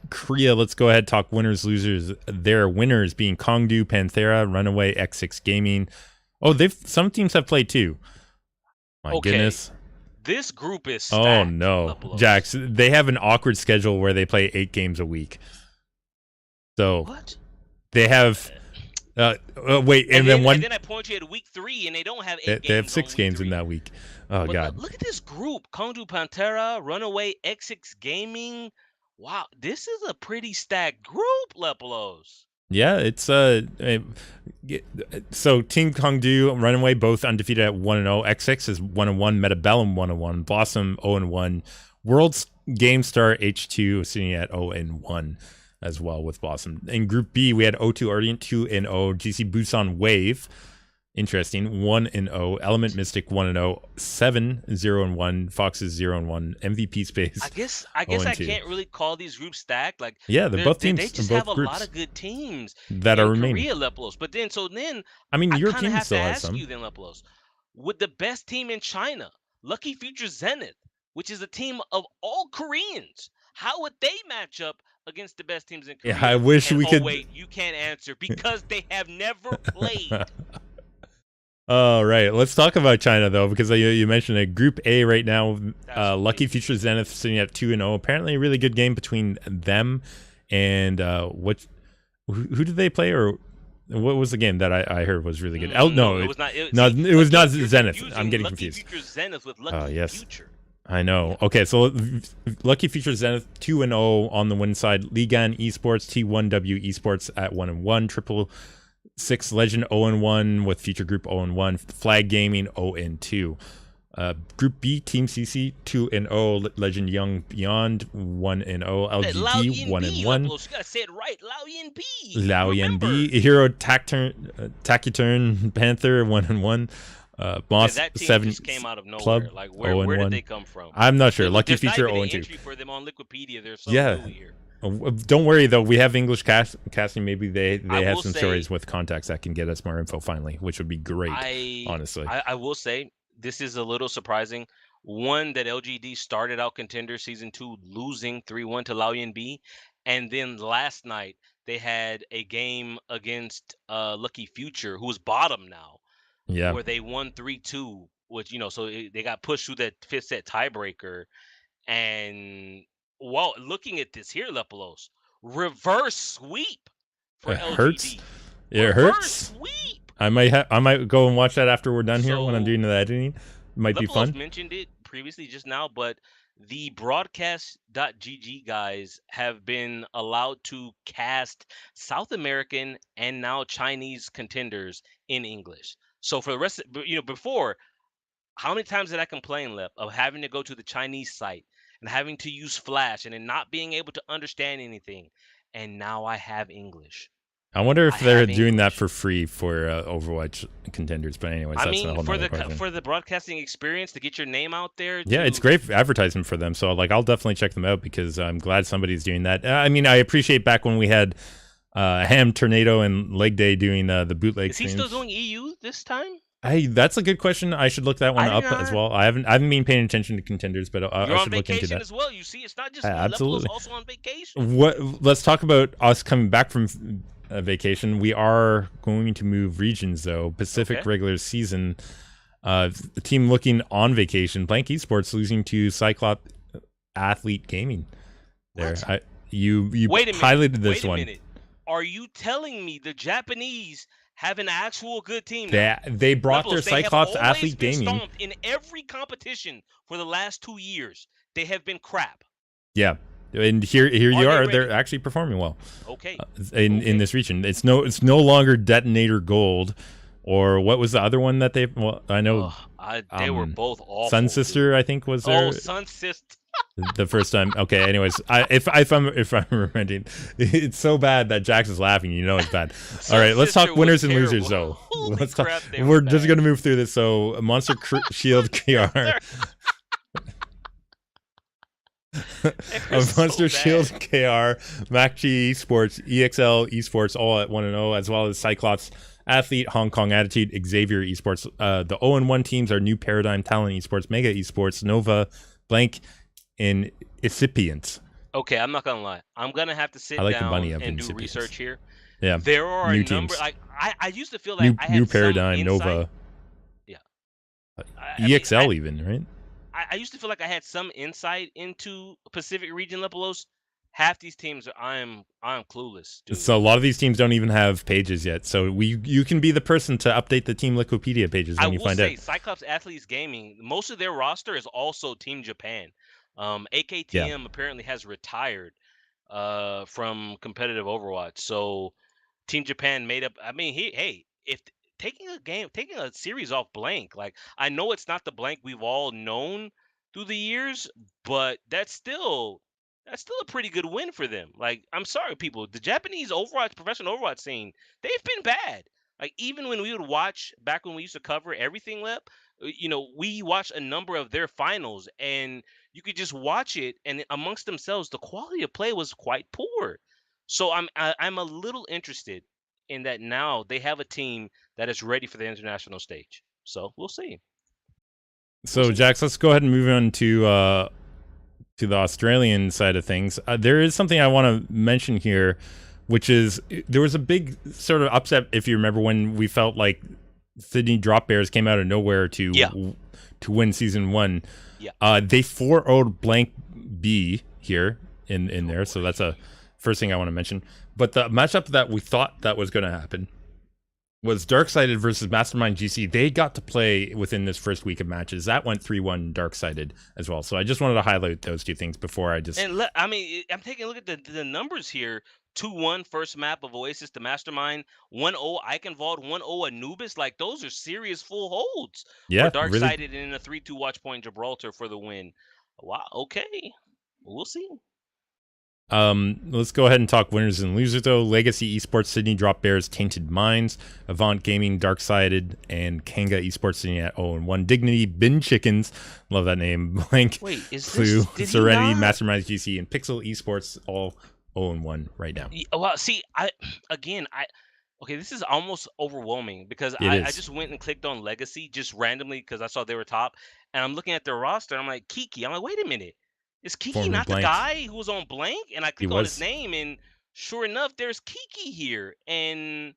Korea, let's go ahead and talk winners, losers. Their winners being Kongdu, Panthera, Runaway, X6 Gaming. Oh, some teams have played too. My goodness. This group is stacked. Oh no, Jax, they have an awkward schedule where they play 8 games a week. So what? They have wait, and then I point you at week 3, and they don't have 8 games. They have 6 games in that week. Oh god. Look at this group: Kongdu, Pantera, Runaway, X6 Gaming. Wow, this is a pretty stacked group, Lepalose. Yeah, it's so Team Kongdu, Runaway both undefeated at 1-0. X6 is 1-1. Metabellum 1-1. Blossom 0-1. World's GameStar H2 sitting at 0-1 as well with Blossom. In Group B, we had O2 Ardent 2-0. GC Busan Wave, interesting, 1-0. Element Mystic 1-0. 7-0-1. Foxes 0-1. MVP Space. I guess I can't really call these groups stacked. Like they're both teams. They just have a lot of good teams that are remaining. Korea, Lepalose. But then I mean, your team have still to has ask some. you then, Lepalose, would the best team in China, Lucky Future Zenith, which is a team of all Koreans, how would they match up against the best teams in Korea? Yeah, I wish we could. Wait, you can't answer because they have never played. All right, let's talk about China though, because you mentioned it. Group A right now, Lucky Future Zenith sitting at 2-0. Apparently, a really good game between them and Who did they play, or what was the game that I heard was really good? No, it was not. It was not Zenith. I'm getting Lucky confused. Future Zenith with Lucky Yes. Future. I know. Okay, so Lucky Future Zenith 2-0 on the win side. Ligan Esports, T1W Esports at 1-1. Triple Six Legend 0-1 with Future Group 0-1. Flag Gaming 0-2. Group B, Team CC 2-0. Legend Young Beyond 1-0. LGD 1-1. You gotta say it right. Lao B. Lao B. Hero Taciturn Panther 1-1. Moss that team 7 just came out of nowhere. Club, like where did they come from? I'm not sure. Lucky There's Future not even 0-2. entry for them on Wikipedia. There's so new here. Don't worry though. We have English casting. Maybe they have some stories with contacts that can get us more info finally, which would be great. Honestly, I will say this is a little surprising. One, that LGD started out Contenders Season 2 losing 3-1 to Lao B, and then last night they had a game against Lucky Future, who's bottom now. Yeah. Where they won 3-2, which, so they got pushed through that fifth set tiebreaker. And looking at this here, Lepalose, reverse sweep for LGD. Hurts. It hurts. Sweep. I might go and watch that after we're done here when I'm doing the editing. Might be fun. Mentioned it previously just now, but the broadcast.gg guys have been allowed to cast South American and now Chinese contenders in English. So for the rest of, before, how many times did I complain, Lep, of having to go to the Chinese site and having to use Flash and then not being able to understand anything? And now I have English. I wonder if they're doing that for free for Overwatch Contenders. But anyways, that's a whole nother question. For the broadcasting experience, to get your name out there. Yeah, it's great advertisement for them. So I'll definitely check them out because I'm glad somebody's doing that. I mean, I appreciate back when we had Ham, Tornado, and Leg Day doing the bootleg streams. Is he still doing EU this time? That's a good question. I should look that one up as well. I haven't been paying attention to Contenders, but I should look into that. You're on vacation as well. You see, it's not just absolutely. Lepalose also on vacation. Let's talk about us coming back from vacation. We are going to move regions though. Pacific regular season. The team looking on vacation. Blank Esports losing to Cyclops Athlete Gaming. There, you highlighted this one. Wait a minute. Are you telling me the Japanese have an actual good team? They brought their Cyclops Athlete Gaming in every competition for the last 2 years. They have been crap. Yeah, and here you are. They're actually performing well. Okay. In this region, it's no longer Detonator Gold, or what was the other one that they? Well, I know they were both awful. Sun Sister, I think, was there. Oh, Sun Sister. The first time. Okay. Anyways, if I'm remembering, it's so bad that Jax is laughing. It's bad. All right, let's talk winners and losers though. Let's talk. We're just gonna move through this. So, Monster Shield KR. Monster Shield KR, MacG Esports, EXL Esports, all at 1-0, as well as Cyclops Athlete, Hong Kong Attitude, Xavier Esports. The 0-1 teams are New Paradigm, Talent Esports, Mega Esports, Nova, Blank, and Incipient. Okay, I'm not gonna lie. I'm gonna have to sit down and do research here. Yeah, there are new a number. Teams. Like I used to feel like I had New Paradigm, some Nova. Yeah. EXL even, right? I used to feel like I had some insight into Pacific region Lepalose. Half these teams, I'm clueless. Dude. So a lot of these teams don't even have pages yet. So you can be the person to update the Team Liquipedia pages when you find out. I will say Cyclops Athletes Gaming, most of their roster is also Team Japan. AKTM apparently has retired from competitive Overwatch. So Team Japan made up. I mean, if taking a series off Blank, like I know it's not the Blank we've all known through the years, but that's still a pretty good win for them. Like, I'm sorry, people, the Japanese professional Overwatch scene, they've been bad. Like, even when we would watch back when we used to cover everything, we watched a number of their finals, and you could just watch it, and amongst themselves, the quality of play was quite poor. So I'm a little interested in that now they have a team that is ready for the international stage. So we'll see. So Jax, let's go ahead and move on to the Australian side of things. There is something I want to mention here, which is there was a big sort of upset, if you remember, when we felt like Sydney Drop Bears came out of nowhere to win season 1. Yeah. They 4-0'd Blank B here in there, so that's a first thing I want to mention. But the matchup that we thought that was going to happen was Darksided versus Mastermind GC. They got to play within this first week of matches. That went 3-1 Darksided as well. So I just wanted to highlight those two things before I just... And I mean, I'm taking a look at the numbers here. 2-1 first map of Oasis to Mastermind. 1-0 Eichenwald. 1-0 Anubis. Like, those are serious full holds Yeah, for Darksided, really. and in a 3-2 watch point Gibraltar for the win. Wow. Okay. We'll see. Let's go ahead and talk winners and losers, though. Legacy Esports Sydney dropped Bears Tainted Minds. Avant Gaming Darksided, and Kanga Esports Sydney at 0-1. Dignity Bin Chickens, love that name. Blank. Wait, is Clue, this, Serenity, Mastermind GC, and Pixel Esports all 0-1 right now. Well, see, okay, this is almost overwhelming because I just went and clicked on Legacy just randomly because I saw they were top, and I'm looking at their roster. And I'm like, Kiki. I'm like, wait a minute. Is Kiki Former not Blank. the guy who was on Blank? And I click on his was. name, and sure enough, there's Kiki here. And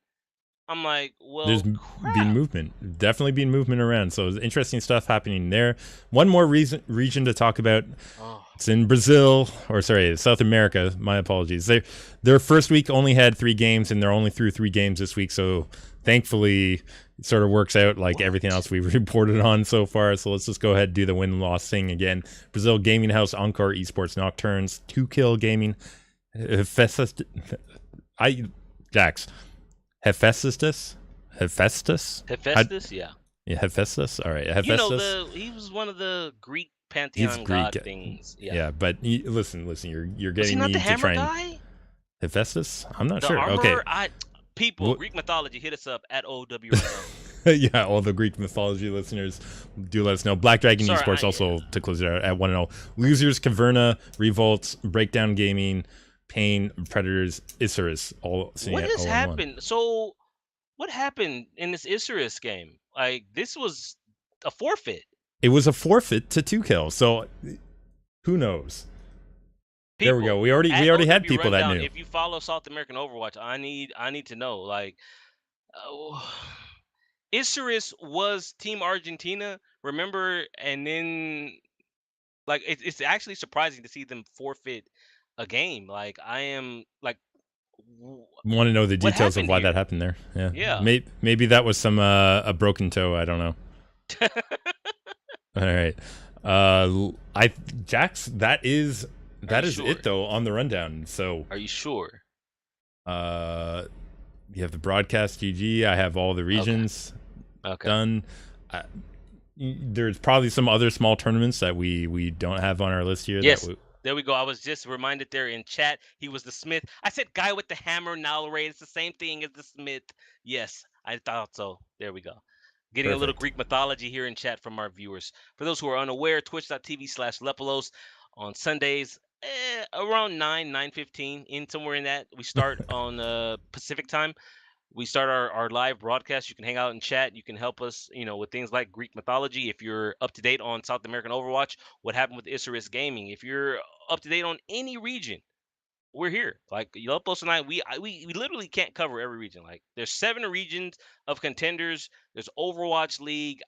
I'm like, well, there's crap. been movement. Definitely been movement around. So interesting stuff happening there. One more region to talk about. Oh. It's in Brazil, or sorry, South America. My apologies. Their first week only had 3 games, and they're only through 3 games this week. So thankfully, it sort of works out like everything else we've reported on so far. So let's just go ahead and do the win-loss thing again. Brazil Gaming House, Encore Esports, Nocturnes, 2Kill Gaming, Jax. Hephaestus? Yeah. Yeah, Hephaestus. All right, Hephaestus. You know, he was one of the Greek pantheon god things. Yeah, but listen, you're getting was he not me the to hammer try and... guy? Hephaestus? I'm not The sure. armorer, Okay. People, Greek mythology, hit us up at OW. Yeah, all the Greek mythology listeners, do let us know. Black Dragon Esports also to close it out at 1-0. Losers, Caverna, Revolts, Breakdown Gaming, Pain, Predators, Isurus, all sitting What at has 0-1. happened? So, what happened in this Isurus game? Like, this was a forfeit. It was a forfeit to 2Kill, so who knows? There we go. We already had people that knew. If you follow South American Overwatch, I need to know. Like, Isurus was Team Argentina, remember? And then, like, it's actually surprising to see them forfeit a game. Like, I am like, want to know the details of why that happened there. Yeah. Maybe that was some a broken toe. I don't know. All right. Jax, that is sure? It though on the rundown. So are you sure? You have the broadcast GG. I have all the regions done. There's probably some other small tournaments that we don't have on our list here. Yes. There we go. I was just reminded there in chat. He was the Smith. I said guy with the hammer, Nalray. It's the same thing as the Smith. Yes, I thought so. There we go. Getting Perfect. A little Greek mythology here in chat from our viewers. For those who are unaware, twitch.tv/Lepalose on Sundays around 9:15, in somewhere in that. We start on Pacific time. We start our live broadcast. You can hang out and chat. You can help us, with things like Greek mythology. If you're up to date on South American Overwatch, what happened with Isurus Gaming. If you're up to date on any region, we're here. Like Lepalose and I, we literally can't cover every region. Like there's 7 regions of Contenders. There's Overwatch League.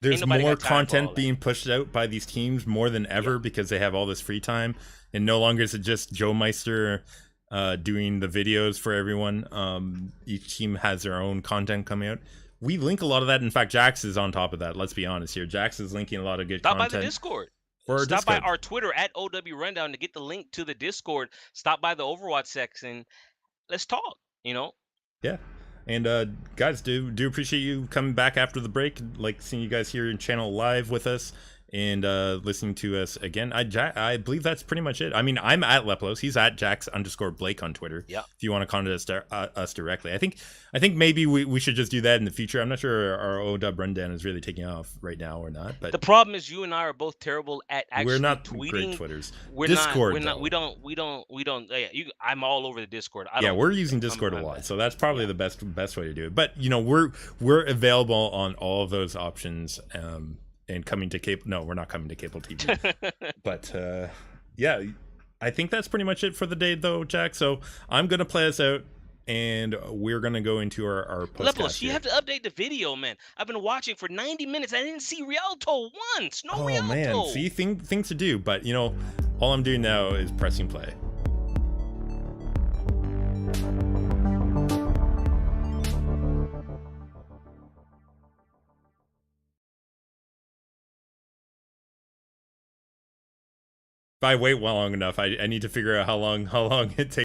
There's more content being pushed out by these teams more than ever because they have all this free time, and no longer is it just Joe Meister doing the videos for everyone. Each team has their own content coming out. We link a lot of that. In fact, Jax is on top of that. Let's be honest here. Jax is linking a lot of good content. Stop by the Discord. Stop by our Twitter at OW Rundown to get the link to the Discord. Stop by the Overwatch section. Let's talk, Yeah. And guys, do appreciate you coming back after the break. Like seeing you guys here in channel live with us and listening to us again. I believe that's pretty much it. I mean, I'm at Lepalose. He's at Jax_Blake on Twitter. Yeah. If you want to contact us directly. I think maybe we should just do that in the future. I'm not sure our OW rundown is really taking off right now or not. But the problem is you and I are both terrible at actually we're not tweeting. Great Twitters. We're Discord. We don't. Yeah, I'm all over the Discord. We're using Discord a lot, so that's probably the best way to do it. But we're available on all of those options. And coming to cable. No, we're not coming to cable TV. But I think that's pretty much it for the day, though, Jack. So I'm gonna play us out, and we're gonna go into our postcast. Lepalose, you have to update the video, man. I've been watching for 90 minutes. I didn't see Rialto once. No Rialto. Oh man, see things to do. But all I'm doing now is pressing play. if I wait long enough, I need to figure out how long it takes